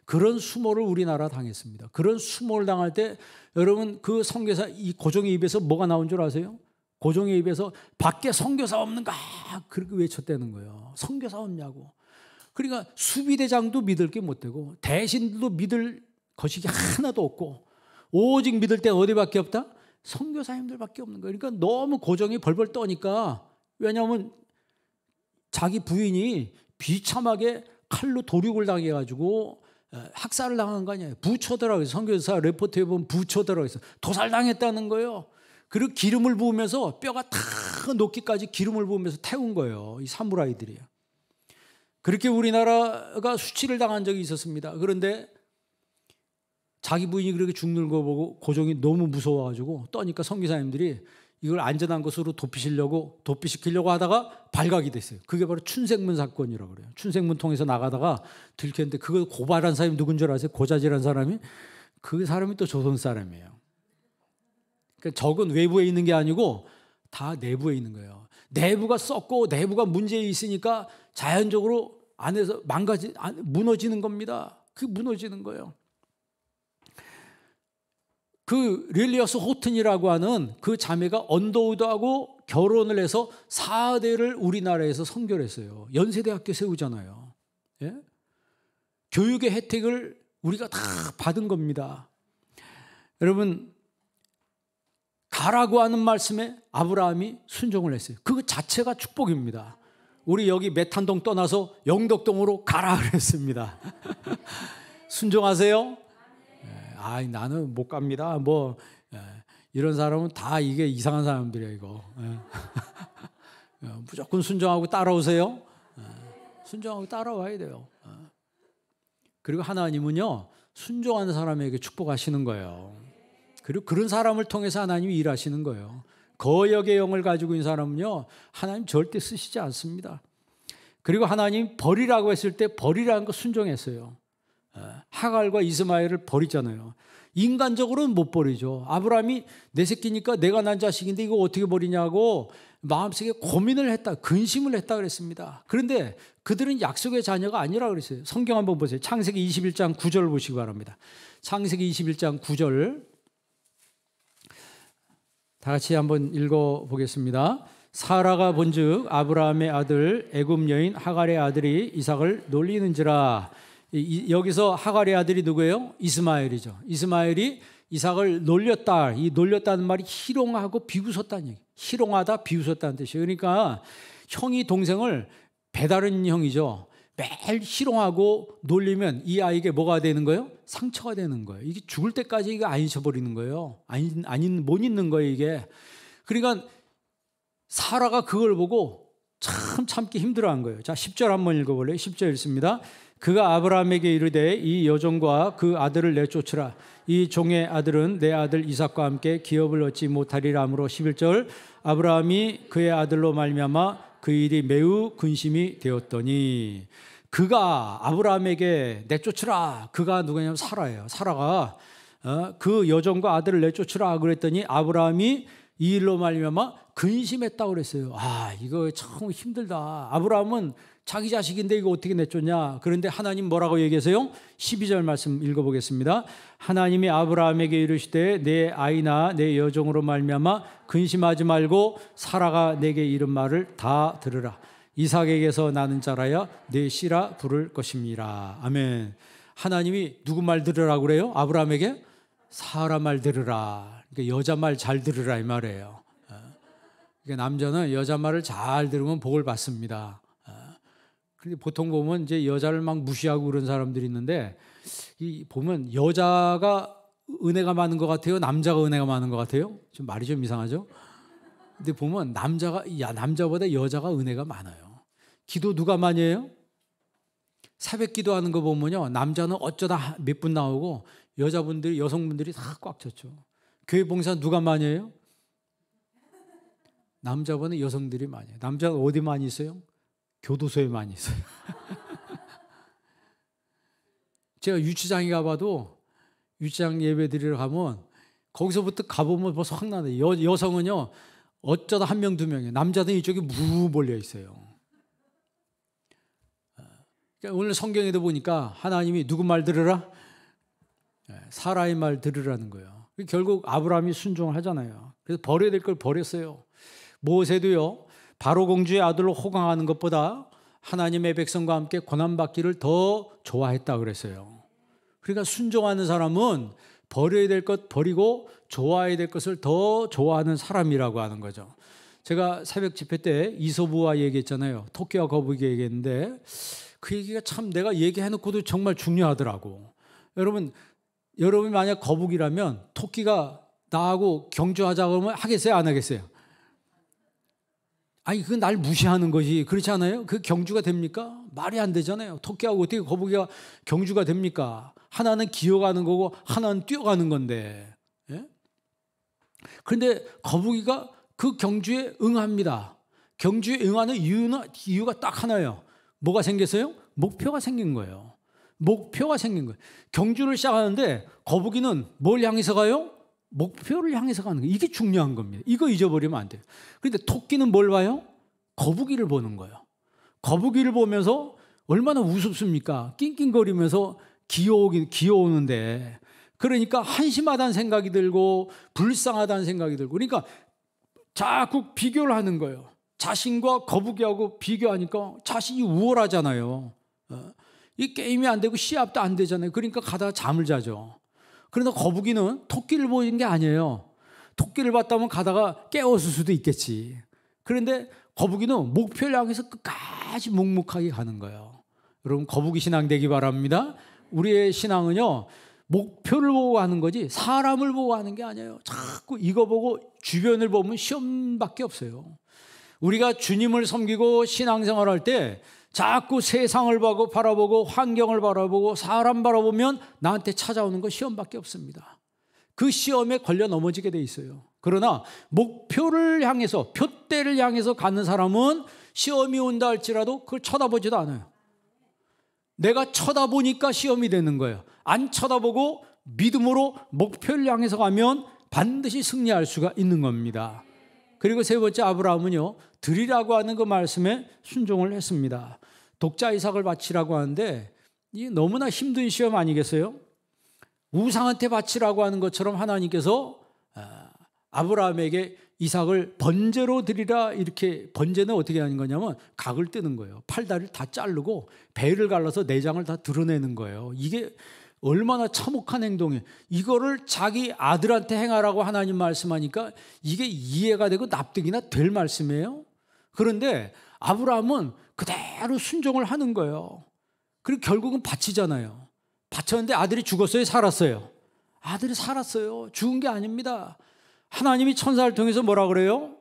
그런 수모를 우리나라 당했습니다. 그런 수모를 당할 때 여러분 그 선교사 이 고종의 입에서 뭐가 나온 줄 아세요? 고종의 입에서 밖에 선교사 없는가 그렇게 외쳤다는 거예요. 선교사 없냐고. 그러니까 수비대장도 믿을 게 못 되고 대신들도 믿을 것이 하나도 없고 오직 믿을 때 어디밖에 없다? 선교사님들밖에 없는 거예요. 그러니까 너무 고종이 벌벌 떠니까, 왜냐하면 자기 부인이 비참하게 칼로 도륙을 당해가지고 학살을 당한 거 아니에요. 부처더라고요. 선교사 레포트에 보면 부처더라고요. 도살당했다는 거예요. 그리고 기름을 부으면서 뼈가 다 녹기까지 기름을 부으면서 태운 거예요. 이 사무라이들이요. 그렇게 우리나라가 수치를 당한 적이 있었습니다. 그런데 자기 부인이 그렇게 죽는 거 보고 고종이 너무 무서워가지고 떠니까 선교사님들이 이걸 안전한 곳으로 도피시키려고 하다가 발각이 됐어요. 그게 바로 춘생문 사건이라고 그래요. 춘생문 통해서 나가다가 들켰는데 그걸 고발한 사람이 누군 줄 아세요? 고자질한 사람이? 그 사람이 또 조선 사람이에요. 그러니까 적은 외부에 있는 게 아니고 다 내부에 있는 거예요. 내부가 썩고 내부가 문제 있으니까 자연적으로 안에서 무너지는 겁니다. 그게 무너지는 거예요. 그 렐리어스 호튼이라고 하는 그 자매가 언더우드하고 결혼을 해서 4대를 우리나라에서 선교를 했어요. 연세대학교 세우잖아요. 예? 교육의 혜택을 우리가 다 받은 겁니다. 여러분, 가라고 하는 말씀에 아브라함이 순종을 했어요. 그 자체가 축복입니다. 우리 여기 메탄동 떠나서 영덕동으로 가라 그랬습니다. 순종하세요? 아이, 나는 못 갑니다. 뭐 이런 사람은 다 이게 이상한 사람들이에요, 이거. 무조건 순종하고 따라오세요. 순종하고 따라와야 돼요. 그리고 하나님은요, 순종하는 사람에게 축복하시는 거예요. 그리고 그런 사람을 통해서 하나님이 일하시는 거예요. 거역의 영을 가지고 있는 사람은요, 하나님 절대 쓰시지 않습니다. 그리고 하나님 버리라고 했을 때 버리라는 거 순종했어요. 하갈과 이스마엘을 버리잖아요. 인간적으로는 못 버리죠. 아브라함이 내 새끼니까 내가 난 자식인데 이거 어떻게 버리냐고 마음속에 고민을 했다, 근심을 했다 그랬습니다. 그런데 그들은 약속의 자녀가 아니라 그랬어요. 성경 한번 보세요. 창세기 21장 9절 보시기 바랍니다. 창세기 21장 9절 다 같이 한번 읽어보겠습니다. 사라가 본즉 아브라함의 아들 애굽 여인 하갈의 아들이 이삭을 놀리는지라. 여기서 하갈의 아들이 누구예요? 이스마엘이죠. 이스마엘이 이삭을 놀렸다. 이 놀렸다는 말이 희롱하고 비웃었다는 얘기. 희롱하다, 비웃었다는 뜻이에요. 그러니까 형이 동생을 배다른 형이죠. 매일 희롱하고 놀리면 이 아이에게 뭐가 되는 거예요? 상처가 되는 거예요. 이게 죽을 때까지 이게 안 잊어버리는 거예요. 못 잊는 거예요, 이게. 그러니까 사라가 그걸 보고 참 참기 힘들어한 거예요. 자, 10절 한번 읽어볼래요? 10절 읽습니다. 그가 아브라함에게 이르되 이 여종과 그 아들을 내쫓으라. 이 종의 아들은 내 아들 이삭과 함께 기업을 얻지 못하리라 하므로 11절 아브라함이 그의 아들로 말미암아 그 일이 매우 근심이 되었더니 그가 아브라함에게 내쫓으라. 그가 누구냐면 사라예요. 사라가 그 여종과 아들을 내쫓으라 그랬더니 아브라함이 이 일로 말미암아 근심했다고 그랬어요. 아, 이거 참 힘들다. 아브라함은 자기 자식인데 이거 어떻게 내쫓냐. 그런데 하나님 뭐라고 얘기하세요? 12절 말씀 읽어보겠습니다. 하나님이 아브라함에게 이르시되 내 아이나 내 여종으로 말미암아 근심하지 말고 사라가 내게 이른 말을 다 들으라. 이삭에게서 나는 자라야 내 씨라 부를 것입니다. 아멘. 하나님이 누구 말 들으라고 그래요? 아브라함에게 사라 말 들으라. 그러니까 여자 말 잘 들으라 이 말이에요. 그러니까 남자는 여자 말을 잘 들으면 복을 받습니다. 근데 보통 보면 이제 여자를 막 무시하고 그런 사람들이 있는데 보면 여자가 은혜가 많은 것 같아요? 남자가 은혜가 많은 것 같아요? 좀 말이 좀 이상하죠? 근데 보면 남자보다 여자가 은혜가 많아요. 기도 누가 많이 해요? 새벽 기도하는 거 보면요, 남자는 어쩌다 몇 분 나오고 여성분들이 다 꽉 찼죠. 교회 봉사 누가 많이 해요? 남자보다 여성들이 많이 해요. 남자가 어디 많이 있어요? 교도소에 많이 있어요. 제가 유치장에 가봐도 유치장 예배 드리러 가면 거기서부터 가보면 벌써 확 나요. 여성은요 어쩌다 한 명, 두 명이에요. 남자들은 이쪽에 무 몰려 있어요. 그러니까 오늘 성경에도 보니까 하나님이 누구 말 들으라? 사라의 말 들으라는 거예요. 결국 아브라함이 순종을 하잖아요. 그래서 버려야 될 걸 버렸어요. 모세도요, 바로 공주의 아들로 호강하는 것보다 하나님의 백성과 함께 고난받기를 더 좋아했다 그랬어요. 그러니까 순종하는 사람은 버려야 될 것 버리고 좋아해야 될 것을 더 좋아하는 사람이라고 하는 거죠. 제가 새벽 집회 때 이소부와 얘기했잖아요. 토끼와 거북이 얘기했는데 그 얘기가 참 내가 얘기해놓고도 정말 중요하더라고. 여러분이 만약 거북이라면 토끼가 나하고 경주하자 그러면 하겠어요? 안 하겠어요? 아니, 그건 날 무시하는 거지. 그렇지 않아요? 그 경주가 됩니까? 말이 안 되잖아요. 토끼하고 어떻게 거북이가 경주가 됩니까? 하나는 기어가는 거고 하나는 뛰어가는 건데. 예? 그런데 거북이가 그 경주에 응합니다. 경주에 응하는 이유가 딱 하나예요. 뭐가 생겼어요? 목표가 생긴 거예요. 목표가 생긴 거예요. 경주를 시작하는데 거북이는 뭘 향해서 가요? 목표를 향해서 가는 거예요. 이게 중요한 겁니다. 이거 잊어버리면 안 돼요. 그런데 토끼는 뭘 봐요? 거북이를 보는 거예요. 거북이를 보면서 얼마나 우습습니까? 낑낑거리면서 기어오는데 그러니까 한심하다는 생각이 들고 불쌍하다는 생각이 들고, 그러니까 자꾸 비교를 하는 거예요. 자신과 거북이하고 비교하니까 자신이 우월하잖아요. 이 게임이 안 되고 시합도 안 되잖아요. 그러니까 가다가 잠을 자죠. 그러나 거북이는 토끼를 보는 게 아니에요. 토끼를 봤다면 가다가 깨웠을 수도 있겠지. 그런데 거북이는 목표를 향해서 끝까지 묵묵하게 가는 거예요. 여러분, 거북이 신앙 되기 바랍니다. 우리의 신앙은요, 목표를 보고 하는 거지 사람을 보고 하는 게 아니에요. 자꾸 이거 보고 주변을 보면 시험밖에 없어요. 우리가 주님을 섬기고 신앙생활할 때 자꾸 세상을 바라보고 환경을 바라보고 사람 바라보면 나한테 찾아오는 건 시험밖에 없습니다. 그 시험에 걸려 넘어지게 돼 있어요. 그러나 목표를 향해서, 표대를 향해서 가는 사람은 시험이 온다 할지라도 그걸 쳐다보지도 않아요. 내가 쳐다보니까 시험이 되는 거예요. 안 쳐다보고 믿음으로 목표를 향해서 가면 반드시 승리할 수가 있는 겁니다. 그리고 세 번째, 아브라함은요, 드리라고 하는 그 말씀에 순종을 했습니다. 독자 이삭을 바치라고 하는데 이게 너무나 힘든 시험 아니겠어요? 우상한테 바치라고 하는 것처럼 하나님께서 아브라함에게 이삭을 번제로 드리라, 이렇게. 번제는 어떻게 하는 거냐면 각을 뜨는 거예요. 팔다리를 다 자르고 배를 갈라서 내장을 다 드러내는 거예요. 이게 얼마나 참혹한 행동이에요. 이거를 자기 아들한테 행하라고 하나님 말씀하니까 이게 이해가 되고 납득이나 될 말씀이에요. 그런데 아브라함은 그대로 순종을 하는 거예요. 그리고 결국은 바치잖아요. 바쳤는데 아들이 죽었어요, 살았어요? 아들이 살았어요. 죽은 게 아닙니다. 하나님이 천사를 통해서 뭐라 그래요?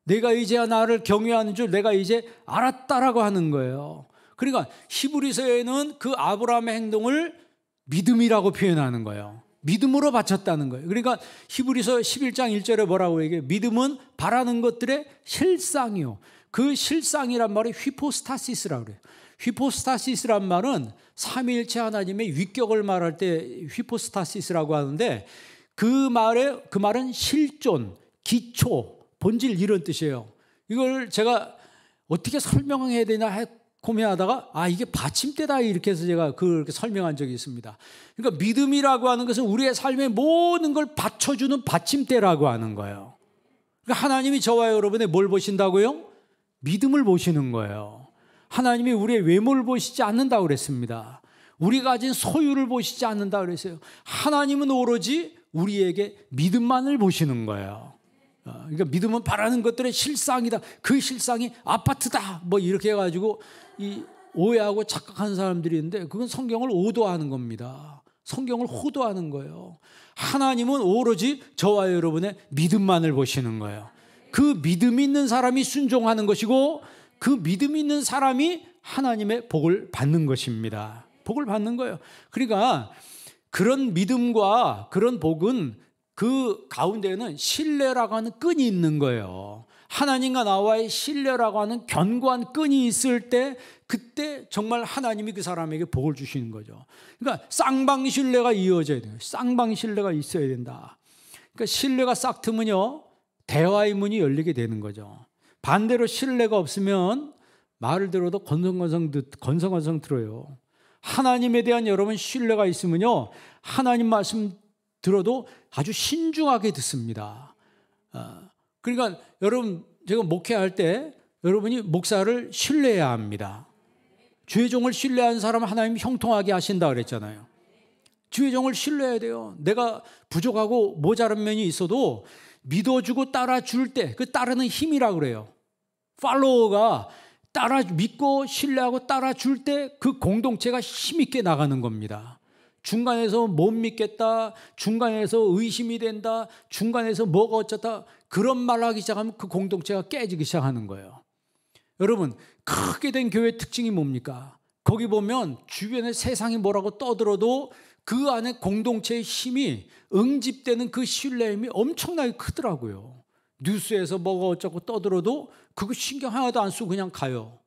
내가 이제야 나를 경외하는 줄 내가 이제 알았다라고 하는 거예요. 그러니까 히브리서에는 그 아브라함의 행동을 믿음이라고 표현하는 거예요. 믿음으로 바쳤다는 거예요. 그러니까 히브리서 11장 1절에 뭐라고 얘기해요? 믿음은 바라는 것들의 실상이요. 그 실상이란 말이 휘포스타시스라고 그래요. 휘포스타시스란 말은 삼위일체 하나님의 위격을 말할 때 휘포스타시스라고 하는데 그 말은 실존, 기초, 본질 이런 뜻이에요. 이걸 제가 어떻게 설명해야 되나 고민하다가 이게 받침대다 이렇게 해서 제가 그렇게 설명한 적이 있습니다. 그러니까 믿음이라고 하는 것은 우리의 삶의 모든 걸 받쳐주는 받침대라고 하는 거예요. 그러니까 하나님이 저와 여러분의 뭘 보신다고요? 믿음을 보시는 거예요. 하나님이 우리의 외모를 보시지 않는다고 그랬습니다. 우리가 가진 소유를 보시지 않는다고 그랬어요. 하나님은 오로지 우리에게 믿음만을 보시는 거예요. 그러니까 믿음은 바라는 것들의 실상이다. 그 실상이 아파트다. 뭐 이렇게 해가지고 이 오해하고 착각하는 사람들이 있는데 그건 성경을 오도하는 겁니다. 성경을 호도하는 거예요. 하나님은 오로지 저와 여러분의 믿음만을 보시는 거예요. 그 믿음 있는 사람이 순종하는 것이고 그 믿음 있는 사람이 하나님의 복을 받는 것입니다. 복을 받는 거예요. 그러니까 그런 믿음과 그런 복은 그 가운데에는 신뢰라고 하는 끈이 있는 거예요. 하나님과 나와의 신뢰라고 하는 견고한 끈이 있을 때 그때 정말 하나님이 그 사람에게 복을 주시는 거죠. 그러니까 쌍방 신뢰가 이어져야 돼요. 쌍방 신뢰가 있어야 된다. 그러니까 신뢰가 싹 트면요 대화의 문이 열리게 되는 거죠. 반대로 신뢰가 없으면 말을 들어도 건성건성 들어요. 하나님에 대한 여러분 신뢰가 있으면요 하나님 말씀 들어도 아주 신중하게 듣습니다. 그러니까 여러분 제가 목회할 때 여러분이 목사를 신뢰해야 합니다. 주의 종을 신뢰하는 사람은 하나님이 형통하게 하신다 그랬잖아요. 주의 종을 신뢰해야 돼요. 내가 부족하고 모자란 면이 있어도 믿어주고 따라줄 때 그 따르는 힘이라고 그래요. 팔로워가 믿고 신뢰하고 따라줄 때 그 공동체가 힘있게 나가는 겁니다. 중간에서 못 믿겠다, 중간에서 의심이 된다, 중간에서 뭐가 어쩌다 그런 말 하기 시작하면 그 공동체가 깨지기 시작하는 거예요. 여러분 크게 된 교회의 특징이 뭡니까? 거기 보면 주변에 세상이 뭐라고 떠들어도 그 안에 공동체의 힘이 응집되는 그 신뢰의 힘이 엄청나게 크더라고요. 뉴스에서 뭐가 어쩌고 떠들어도 그거 신경 하나도 안 쓰고 그냥 가요.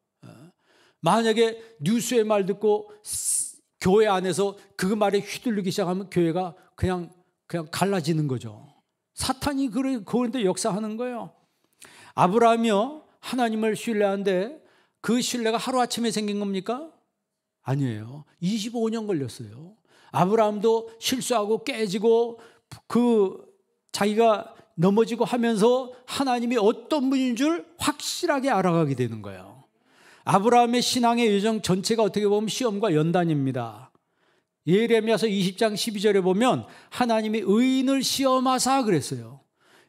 만약에 뉴스의 말 듣고 교회 안에서 그 말에 휘둘리기 시작하면 교회가 그냥 갈라지는 거죠. 사탄이 그런데 역사하는 거예요. 아브라함이요 하나님을 신뢰하는데 그 신뢰가 하루아침에 생긴 겁니까? 아니에요. 25년 걸렸어요. 아브라함도 실수하고 깨지고 자기가 넘어지고 하면서 하나님이 어떤 분인 줄 확실하게 알아가게 되는 거예요. 아브라함의 신앙의 여정 전체가 어떻게 보면 시험과 연단입니다. 예레미야서 20장 12절에 보면 하나님이 의인을 시험하사 그랬어요.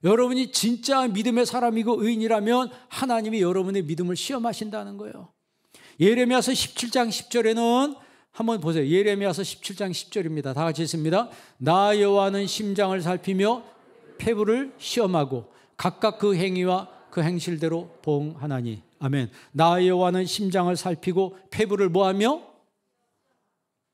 여러분이 진짜 믿음의 사람이고 의인이라면 하나님이 여러분의 믿음을 시험하신다는 거예요. 예레미야서 17장 10절에는 한번 보세요. 예레미야서 17장 10절입니다. 다 같이 읽습니다. 나 여호와는 심장을 살피며 폐부를 시험하고 각각 그 행위와 그 행실대로 보응하나니. 아멘. 나 여호와는 심장을 살피고 폐부를 뭐하며?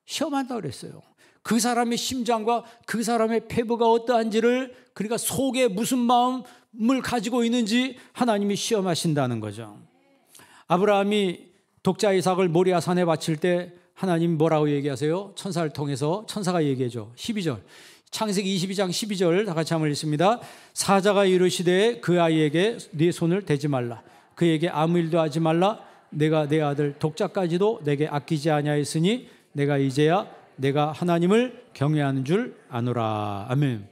시험한다고 그랬어요. 그 사람의 심장과 그 사람의 폐부가 어떠한지를, 그러니까 속에 무슨 마음을 가지고 있는지 하나님이 시험하신다는 거죠. 아브라함이 독자 이삭을 모리아 산에 바칠 때 하나님 뭐라고 얘기하세요? 천사를 통해서 천사가 얘기해줘. 12절 창세기 22장 12절 다 같이 한번 읽습니다. 사자가 이르시되 그 아이에게 네 손을 대지 말라. 그에게 아무 일도 하지 말라. 내가 내 아들 독자까지도 내게 아끼지 아니하였으니 내가 이제야 내가 하나님을 경외하는 줄 아노라. 아멘.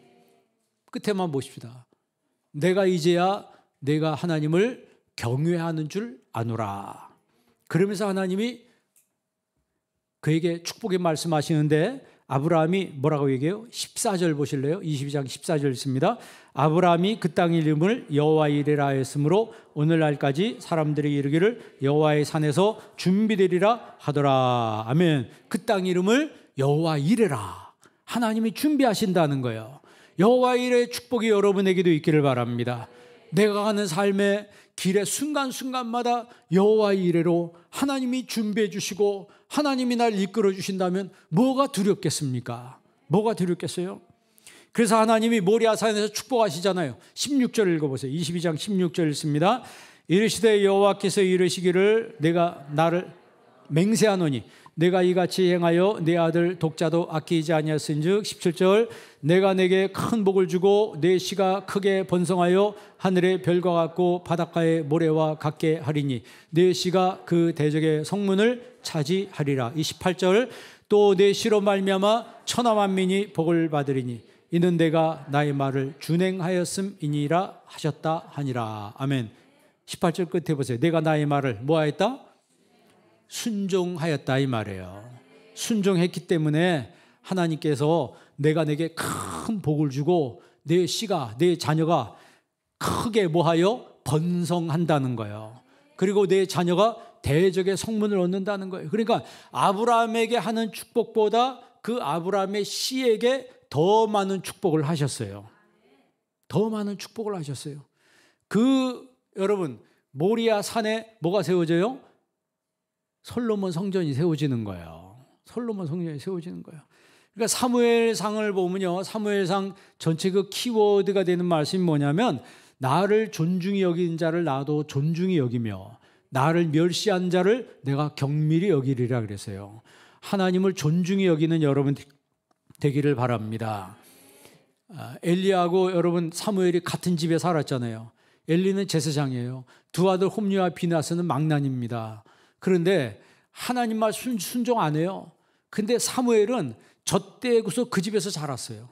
끝에만 보십시다. 내가 이제야 내가 하나님을 경외하는 줄 아노라. 그러면서 하나님이 그에게 축복의 말씀하시는데 아브라함이 뭐라고 얘기해요? 14절 보실래요? 22장 14절 있습니다. 아브라함이 그 땅 이름을 여호와 이레라 하였으므로 오늘날까지 사람들이 이르기를 여호와의 산에서 준비되리라 하더라. 아멘. 그 땅 이름을 여호와 이레라. 하나님이 준비하신다는 거예요. 여호와 이레의 축복이 여러분에게도 있기를 바랍니다. 내가 가는 삶의 길의 순간순간마다 여호와 이레로 하나님이 준비해 주시고 하나님이 날 이끌어 주신다면 뭐가 두렵겠습니까? 뭐가 두렵겠어요? 그래서 하나님이 모리아산에서 축복하시잖아요. 16절 읽어보세요. 22장 16절 읽습니다. 이르시되 여호와께서 이르시기를 내가 나를 맹세하노니 내가 이같이 행하여 내 아들 독자도 아끼지 아니하였은즉 17절 내가 내게 큰 복을 주고 내 씨가 크게 번성하여 하늘의 별과 같고 바닷가의 모래와 같게 하리니 내 씨가 그 대적의 성문을 차지하리라. 28절 또 내 씨로 말미암아 천하 만민이 복을 받으리니 이는 내가 나의 말을 준행하였음이니라 하셨다 하니라. 아멘. 18절 끝에 보세요. 내가 나의 말을 뭐하였다? 순종하였다 이 말이에요. 순종했기 때문에 하나님께서 내가 내게 큰 복을 주고 내 씨가 내 자녀가 크게 뭐하여 번성한다는 거예요. 그리고 내 자녀가 대적의 성문을 얻는다는 거예요. 그러니까 아브라함에게 하는 축복보다 그 아브라함의 씨에게 더 많은 축복을 하셨어요. 더 많은 축복을 하셨어요. 여러분 모리아 산에 뭐가 세워져요? 솔로몬 성전이 세워지는 거예요. 솔로몬 성전이 세워지는 거예요. 그러니까 사무엘상을 보면요, 사무엘상 전체 그 키워드가 되는 말씀이 뭐냐면 나를 존중히 여긴 자를 나도 존중히 여기며 나를 멸시한 자를 내가 경밀히 여기리라 그랬어요. 하나님을 존중히 여기는 여러분 되기를 바랍니다. 엘리야하고 여러분 사무엘이 같은 집에 살았잖아요. 엘리는 제사장이에요. 두 아들 홈리와 비나스는 망난입니다. 그런데 하나님 말 순종 안 해요. 근데 사무엘은 젖대고서 그 집에서 자랐어요.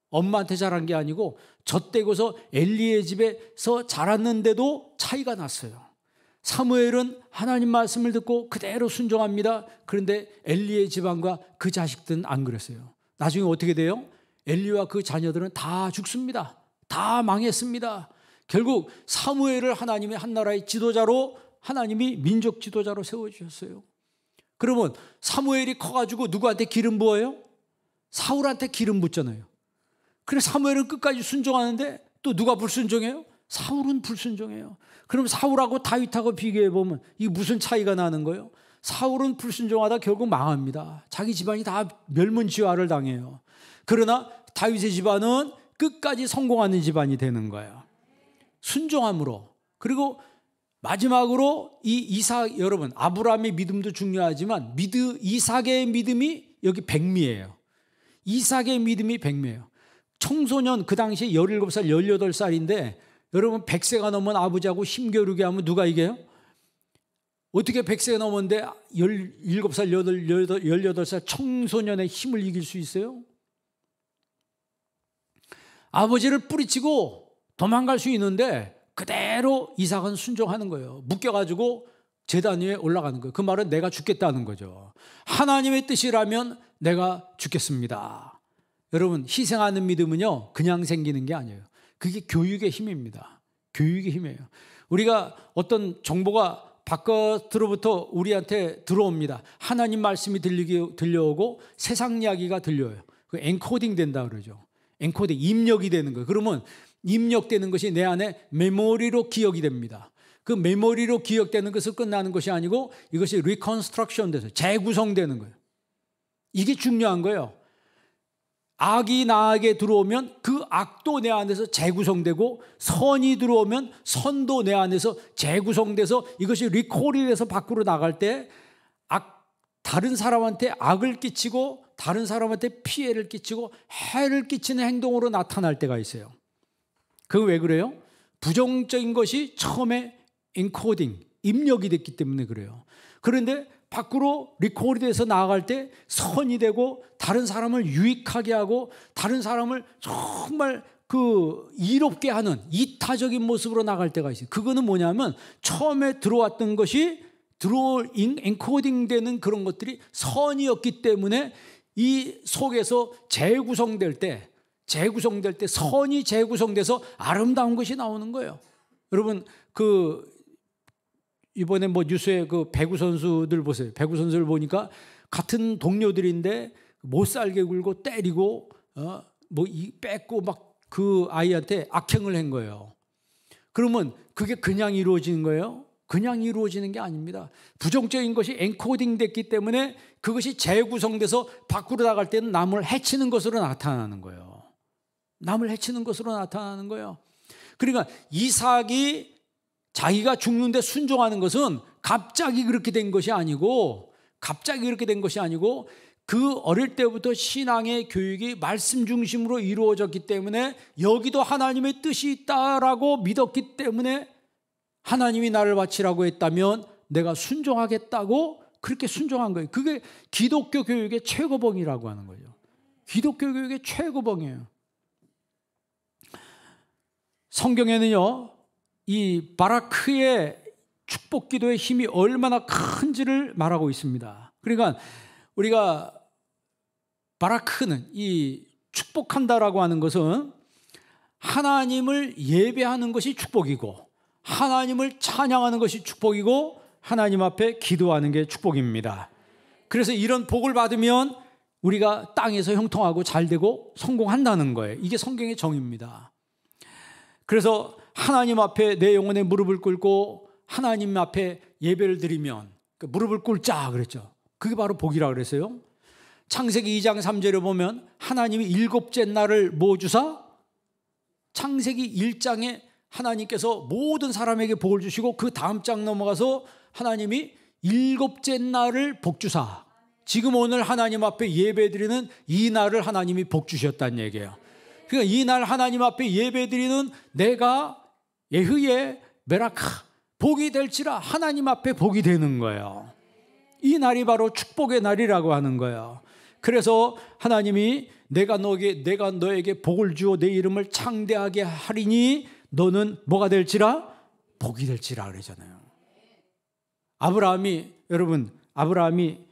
엄마한테 자란 게 아니고 젖대고서 엘리의 집에서 자랐는데도 차이가 났어요. 사무엘은 하나님 말씀을 듣고 그대로 순종합니다. 그런데 엘리의 집안과 그 자식들은 안 그랬어요. 나중에 어떻게 돼요? 엘리와 그 자녀들은 다 죽습니다. 다 망했습니다. 결국 사무엘을 하나님의 한 나라의 지도자로 하나님이 민족 지도자로 세워주셨어요. 그러면 사무엘이 커가지고 누구한테 기름 부어요? 사울한테 기름 붓잖아요. 그래서 사무엘은 끝까지 순종하는데 또 누가 불순종해요? 사울은 불순종해요. 그럼 사울하고 다윗하고 비교해보면 이게 무슨 차이가 나는 거예요? 사울은 불순종하다 결국 망합니다. 자기 집안이 다 멸문지화를 당해요. 그러나 다윗의 집안은 끝까지 성공하는 집안이 되는 거예요. 순종함으로. 그리고 마지막으로 이 이삭, 여러분 아브라함의 믿음도 중요하지만 이삭의 믿음이 여기 백미예요. 이삭의 믿음이 백미예요. 청소년 그 당시에 17살 18살인데 여러분 100세가 넘은 아버지하고 힘겨루게 하면 누가 이겨요? 어떻게 100세가 넘었는데 17살, 18살 청소년의 힘을 이길 수 있어요? 아버지를 뿌리치고 도망갈 수 있는데 그대로 이삭은 순종하는 거예요. 묶여가지고 제단 위에 올라가는 거예요. 그 말은 내가 죽겠다는 거죠. 하나님의 뜻이라면 내가 죽겠습니다. 여러분, 희생하는 믿음은요, 그냥 생기는 게 아니에요. 그게 교육의 힘입니다. 교육의 힘이에요. 우리가 어떤 정보가 바깥으로부터 우리한테 들어옵니다. 하나님 말씀이 들려오고 세상 이야기가 들려요. 그 엔코딩 된다 그러죠. 엔코딩, 입력이 되는 거예요. 그러면 입력되는 것이 내 안에 메모리로 기억이 됩니다. 그 메모리로 기억되는 것을 끝나는 것이 아니고 이것이 리컨스트럭션 돼서 재구성되는 거예요. 이게 중요한 거예요. 악이 나에게 들어오면 그 악도 내 안에서 재구성되고 선이 들어오면 선도 내 안에서 재구성돼서 이것이 리콜이 돼서 밖으로 나갈 때 다른 사람한테 악을 끼치고 다른 사람한테 피해를 끼치고 해를 끼치는 행동으로 나타날 때가 있어요. 그거 왜 그래요? 부정적인 것이 처음에 엔코딩, 입력이 됐기 때문에 그래요. 그런데 밖으로 리콜이 돼서 나아갈 때 선이 되고 다른 사람을 유익하게 하고 다른 사람을 정말 이롭게 하는 이타적인 모습으로 나갈 때가 있어요. 그거는 뭐냐면 처음에 들어왔던 것이 엔코딩 되는 그런 것들이 선이었기 때문에 이 속에서 재구성될 때 선이 재구성돼서 아름다운 것이 나오는 거예요. 여러분, 이번에 뉴스에 배구 선수들 보세요. 배구 선수를 보니까 같은 동료들인데 못 살게 굴고 때리고 뺏고 막 그 아이한테 악행을 한 거예요. 그러면 그게 그냥 이루어지는 거예요? 그냥 이루어지는 게 아닙니다. 부정적인 것이 엔코딩 됐기 때문에 그것이 재구성돼서 밖으로 나갈 때는 남을 해치는 것으로 나타나는 거예요. 남을 해치는 것으로 나타나는 거예요. 그러니까 이삭이 자기가 죽는데 순종하는 것은 갑자기 그렇게 된 것이 아니고 그 어릴 때부터 신앙의 교육이 말씀 중심으로 이루어졌기 때문에 여기도 하나님의 뜻이 있다라고 믿었기 때문에 하나님이 나를 바치라고 했다면 내가 순종하겠다고 그렇게 순종한 거예요. 그게 기독교 교육의 최고봉이라고 하는 거죠. 기독교 교육의 최고봉이에요. 성경에는요, 이 바라크의 축복 기도의 힘이 얼마나 큰지를 말하고 있습니다. 그러니까 우리가 바라크는 이 축복한다라고 하는 것은 하나님을 예배하는 것이 축복이고 하나님을 찬양하는 것이 축복이고 하나님 앞에 기도하는 게 축복입니다. 그래서 이런 복을 받으면 우리가 땅에서 형통하고 잘되고 성공한다는 거예요. 이게 성경의 정의입니다. 그래서 하나님 앞에 내 영혼의 무릎을 꿇고 하나님 앞에 예배를 드리면 무릎을 꿇자 그랬죠. 그게 바로 복이라고 그랬어요. 창세기 2장 3절에 보면 하나님이 일곱째 날을 뭐 주사? 창세기 1장에 하나님께서 모든 사람에게 복을 주시고 그 다음 장 넘어가서 하나님이 일곱째 날을 복 주사. 지금 오늘 하나님 앞에 예배드리는 이 날을 하나님이 복 주셨다는 얘기예요. 그러니까 이 날 하나님 앞에 예배드리는 내가 예흐예 메라카 복이 될지라 하나님 앞에 복이 되는 거예요. 이 날이 바로 축복의 날이라고 하는 거예요. 그래서 하나님이 내가 너에게 복을 주어 내 이름을 창대하게 하리니 너는 뭐가 될지라? 복이 될지라 그러잖아요. 아브라함이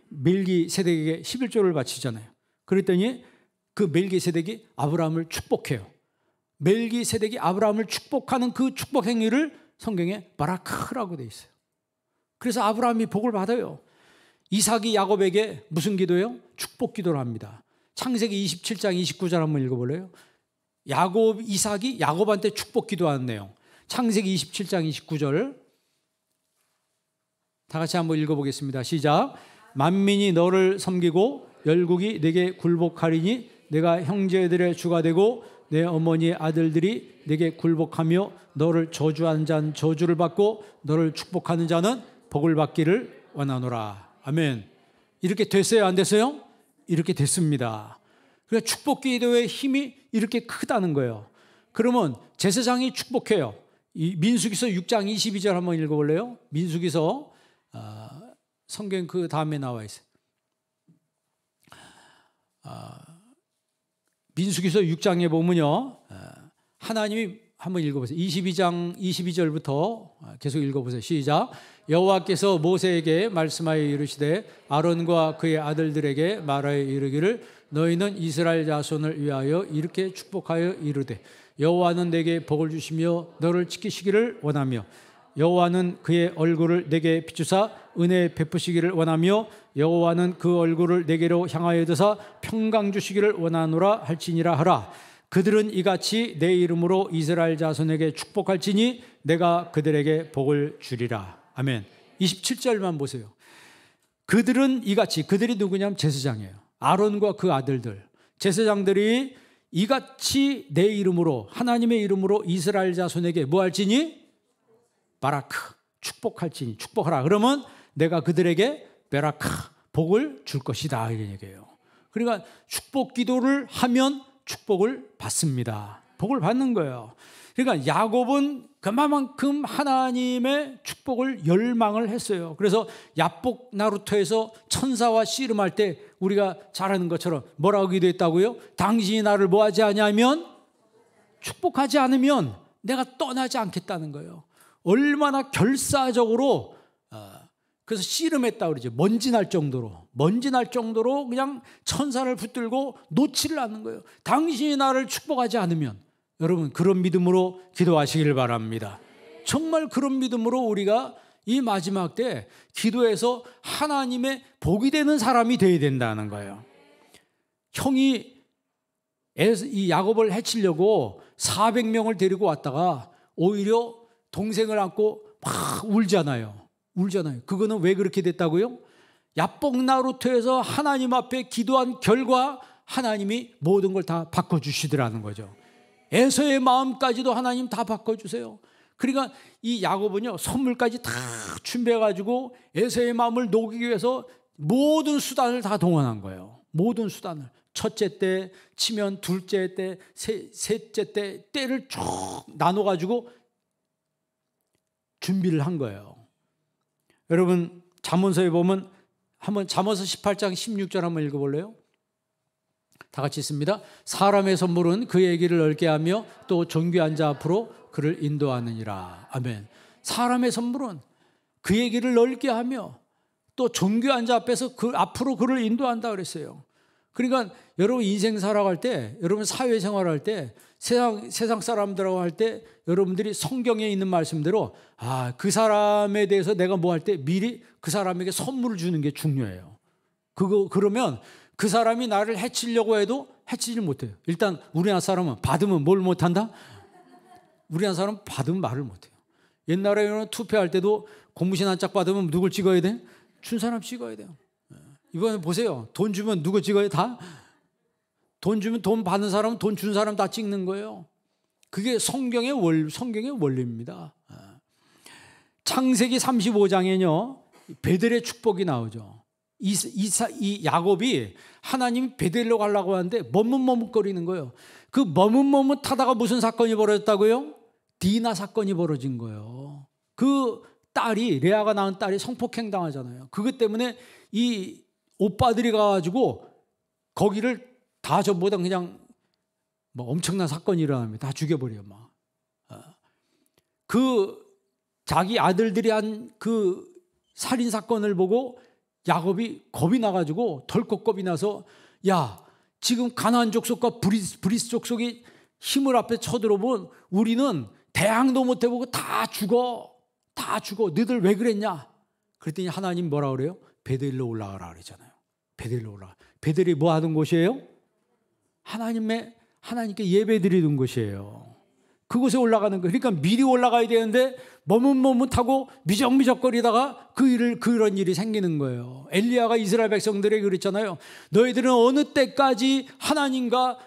멜기세덱에게 11조를 바치잖아요. 그랬더니 그 멜기세덱이 아브라함을 축복해요. 멜기세덱이 아브라함을 축복하는 그 축복 행위를 성경에 바라크라고 돼 있어요. 그래서 아브라함이 복을 받아요. 이삭이 야곱에게 무슨 기도예요? 축복 기도를 합니다. 창세기 27장 29절 한번 읽어볼래요? 이삭이 야곱한테 축복 기도하는 내용. 창세기 27장 29절 다 같이 한번 읽어보겠습니다. 시작. 만민이 너를 섬기고 열국이 내게 굴복하리니 내가 형제들의 주가 되고 내 어머니의 아들들이 내게 굴복하며 너를 저주하는 자는 저주를 받고 너를 축복하는 자는 복을 받기를 원하노라. 아멘. 이렇게 됐어요? 안 됐어요? 이렇게 됐습니다. 그러니까 축복 기도의 힘이 이렇게 크다는 거예요. 그러면 제사장이 축복해요. 이 민수기서 6장 22절 한번 읽어볼래요? 민수기서 성경 그 다음에 나와 있어요. 민수기서 6장에 보면요, 하나님이 한번 읽어보세요. 22장 22절부터 계속 읽어보세요. 시작. 여호와께서 모세에게 말씀하여 이르시되 아론과 그의 아들들에게 말하여 이르기를 너희는 이스라엘 자손을 위하여 이렇게 축복하여 이르되 여호와는 내게 복을 주시며 너를 지키시기를 원하며 여호와는 그의 얼굴을 내게 비추사 은혜 베푸시기를 원하며 여호와는 그 얼굴을 내게로 향하여 드사 평강 주시기를 원하노라 할지니라 하라. 그들은 이같이 내 이름으로 이스라엘 자손에게 축복할지니 내가 그들에게 복을 주리라. 아멘. 27절만 보세요. 그들은 이같이, 그들이 누구냐면 제사장이에요. 아론과 그 아들들, 제사장들이 이같이 내 이름으로, 하나님의 이름으로 이스라엘 자손에게 뭐 할지니? 바라크, 축복할지니, 축복하라. 그러면 내가 그들에게 베라크, 복을 줄 것이다, 이런 얘기예요. 그러니까 축복 기도를 하면 축복을 받습니다. 복을 받는 거예요. 그러니까 야곱은 그만큼 하나님의 축복을 열망을 했어요. 그래서 야복 나루토에서 천사와 씨름할 때 우리가 잘 아는 것처럼 뭐라고 기도했다고요? 당신이 나를 뭐하지 않냐면 축복하지 않으면 내가 떠나지 않겠다는 거예요. 얼마나 결사적으로, 그래서 씨름했다고 그러죠. 먼지 날 정도로 그냥 천사를 붙들고 놓지를 않는 거예요. 당신이 나를 축복하지 않으면. 여러분, 그런 믿음으로 기도하시길 바랍니다. 정말 그런 믿음으로 우리가 이 마지막 때 기도해서 하나님의 복이 되는 사람이 되어야 된다는 거예요. 형이 이 야곱을 해치려고 400명을 데리고 왔다가 오히려 동생을 안고 막 울잖아요. 그거는 왜 그렇게 됐다고요? 야복나루토에서 하나님 앞에 기도한 결과 하나님이 모든 걸 다 바꿔주시더라는 거죠. 에서의 마음까지도 하나님 다 바꿔주세요. 그러니까 이 야곱은요, 선물까지 다 준비해가지고 에서의 마음을 녹이기 위해서 모든 수단을 다 동원한 거예요. 모든 수단을. 첫째 때 치면 둘째 때, 셋째 때, 때를 쭉 나눠가지고 준비를 한 거예요. 여러분, 잠언서에 보면 한번 잠언서 18장 16절 한번 읽어볼래요? 다 같이 있습니다. 사람의 선물은 그의 길을 넓게 하며 또 존귀한 자 앞으로 그를 인도하느니라. 아멘. 사람의 선물은 그의 길을 넓게 하며 또 존귀한 자 앞에서 그 앞으로 그를 인도한다 그랬어요. 그러니까 여러분 인생 살아갈 때, 여러분 사회생활할 때, 세상 사람들하고 할 때 여러분들이 성경에 있는 말씀대로 그 사람에 대해서 내가 뭐 할 때 미리 그 사람에게 선물을 주는 게 중요해요. 그러면 그 사람이 나를 해치려고 해도 해치질 못해요. 일단 우리나라 사람은 받으면 뭘 못한다? 우리나라 사람은 받으면 말을 못해요. 옛날에는 투표할 때도 공무신 한 짝 받으면 누굴 찍어야 돼? 준 사람 찍어야 돼요. 이번에 보세요. 돈 주면 누구 찍어요? 다? 돈 주면 돈 받는 사람은 돈 준 사람 다 찍는 거예요. 그게 성경의 원리입니다. 창세기 35장에는요, 베델의 축복이 나오죠. 이 야곱이 하나님이 베델로 가려고 하는데 머뭇머뭇거리는 거예요. 그 머뭇머뭇하다가 무슨 사건이 벌어졌다고요? 디나 사건이 벌어진 거예요. 그 딸이, 레아가 낳은 딸이 성폭행 당하잖아요. 그것 때문에 이 오빠들이 가가지고 거기를 다 전부 다 그냥 뭐 엄청난 사건이 일어납니다. 다 죽여버려요. 막. 그 자기 아들들이 한 그 살인 사건을 보고 야곱이 겁이 나가지고 덜컥 겁이 나서, 야, 지금 가나안 족속과 브리스 족속이 힘을 앞에 쳐들어본 우리는 대항도 못 해보고 다 죽어. 너희들 왜 그랬냐? 그랬더니 하나님 뭐라 그래요? 베델로 올라가라 그러잖아요. 베델로 올라가. 베델이 뭐 하던 곳이에요? 하나님께 예배 드리는 곳이에요. 그곳에 올라가는 거예요. 그러니까 미리 올라가야 되는데 머뭇머뭇하고 미적미적거리다가 그런 일이 생기는 거예요. 엘리야가 이스라엘 백성들에게 그랬잖아요. 너희들은 어느 때까지 하나님과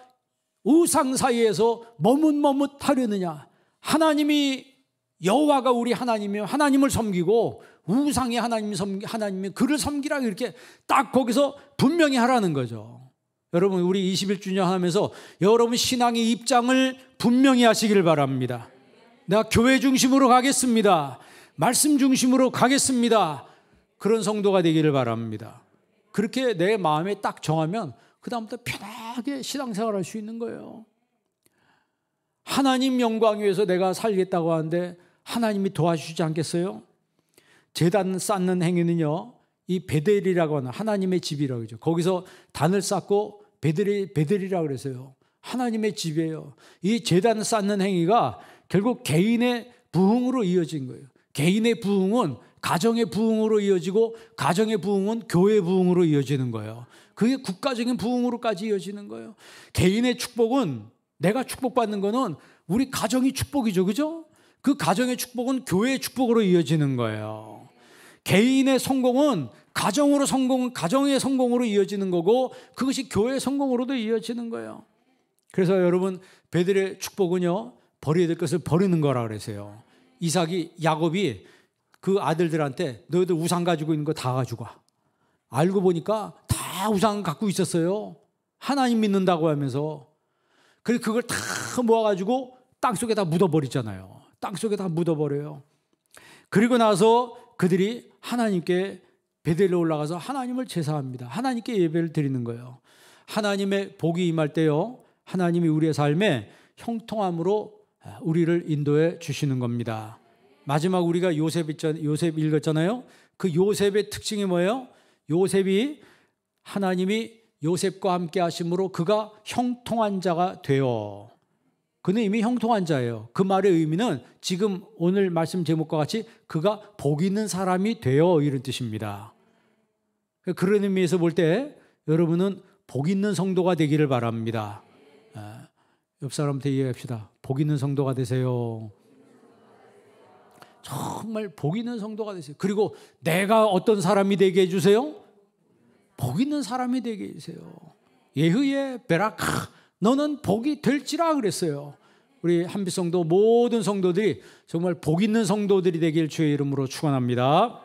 우상 사이에서 머뭇머뭇하려느냐? 하나님이, 여호와가 우리 하나님이며 하나님을 섬기고 우상이 하나님이 그를 섬기라, 이렇게 딱 거기서 분명히 하라는 거죠. 여러분, 우리 21주년 하면서 여러분 신앙의 입장을 분명히 하시길 바랍니다. 내가 교회 중심으로 가겠습니다. 말씀 중심으로 가겠습니다. 그런 성도가 되기를 바랍니다. 그렇게 내 마음에 딱 정하면 그 다음부터 편하게 신앙생활할 수 있는 거예요. 하나님 영광 위해서 내가 살겠다고 하는데 하나님이 도와주지 않겠어요? 제단 쌓는 행위는요, 이 베델이라고 하는 하나님의 집이라고 그러죠. 거기서 단을 쌓고 베델이라고 그랬어요. 하나님의 집이에요. 이 제단 쌓는 행위가 결국 개인의 부흥으로 이어진 거예요. 개인의 부흥은 가정의 부흥으로 이어지고 가정의 부흥은 교회 부흥으로 이어지는 거예요. 그게 국가적인 부흥으로까지 이어지는 거예요. 개인의 축복은, 내가 축복받는 거는 우리 가정이 축복이죠. 그죠? 그 가정의 축복은 교회의 축복으로 이어지는 거예요. 개인의 성공은 가정의 성공으로 이어지는 거고 그것이 교회의 성공으로도 이어지는 거예요. 그래서 여러분, 베델의 축복은요, 버려야 될 것을 버리는 거라 그랬어요. 야곱이 그 아들들한테 너희들 우상 가지고 있는 거 다 가지고 와. 알고 보니까 다 우상 갖고 있었어요. 하나님 믿는다고 하면서. 그래서 그걸 다 모아가지고 땅속에 다 묻어버리잖아요. 땅속에 다 묻어버려요. 그리고 나서 그들이 하나님께 베델에 올라가서 하나님을 제사합니다. 하나님께 예배를 드리는 거예요. 하나님의 복이 임할 때요, 하나님이 우리의 삶에 형통함으로 우리를 인도해 주시는 겁니다. 마지막 우리가 요셉 읽었잖아요. 그 요셉의 특징이 뭐예요? 요셉이 하나님이 요셉과 함께 하심으로 그가 형통한 자가 되어. 그는 이미 형통한 자예요. 그 말의 의미는 지금 오늘 말씀 제목과 같이 그가 복 있는 사람이 되어, 이런 뜻입니다. 그런 의미에서 볼 때 여러분은 복 있는 성도가 되기를 바랍니다. 옆 사람한테 이야기합시다. 복 있는 성도가 되세요. 정말 복 있는 성도가 되세요. 그리고 내가 어떤 사람이 되게 해주세요? 복 있는 사람이 되게 해주세요. 예흐의 베라카, 너는 복이 될지라 그랬어요. 우리 한빛성도 모든 성도들이 정말 복 있는 성도들이 되길 주의 이름으로 축원합니다.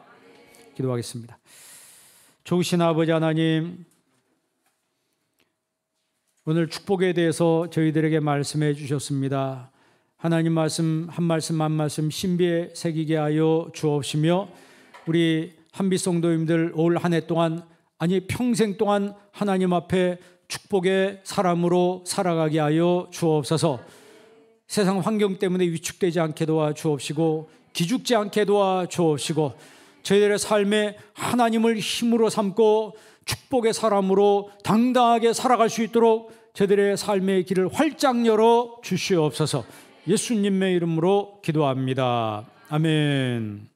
기도하겠습니다. 좋으신 아버지 하나님, 오늘 축복에 대해서 저희들에게 말씀해 주셨습니다. 하나님 말씀 한 말씀 한 말씀 신비에 새기게 하여 주옵시며 우리 한빛 성도님들 올 한 해 동안, 아니 평생 동안 하나님 앞에 축복의 사람으로 살아가게 하여 주옵소서. 세상 환경 때문에 위축되지 않게 도와주옵시고 기죽지 않게 도와주옵시고 저희들의 삶에 하나님을 힘으로 삼고 축복의 사람으로 당당하게 살아갈 수 있도록 저희들의 삶의 길을 활짝 열어 주시옵소서. 예수님의 이름으로 기도합니다. 아멘.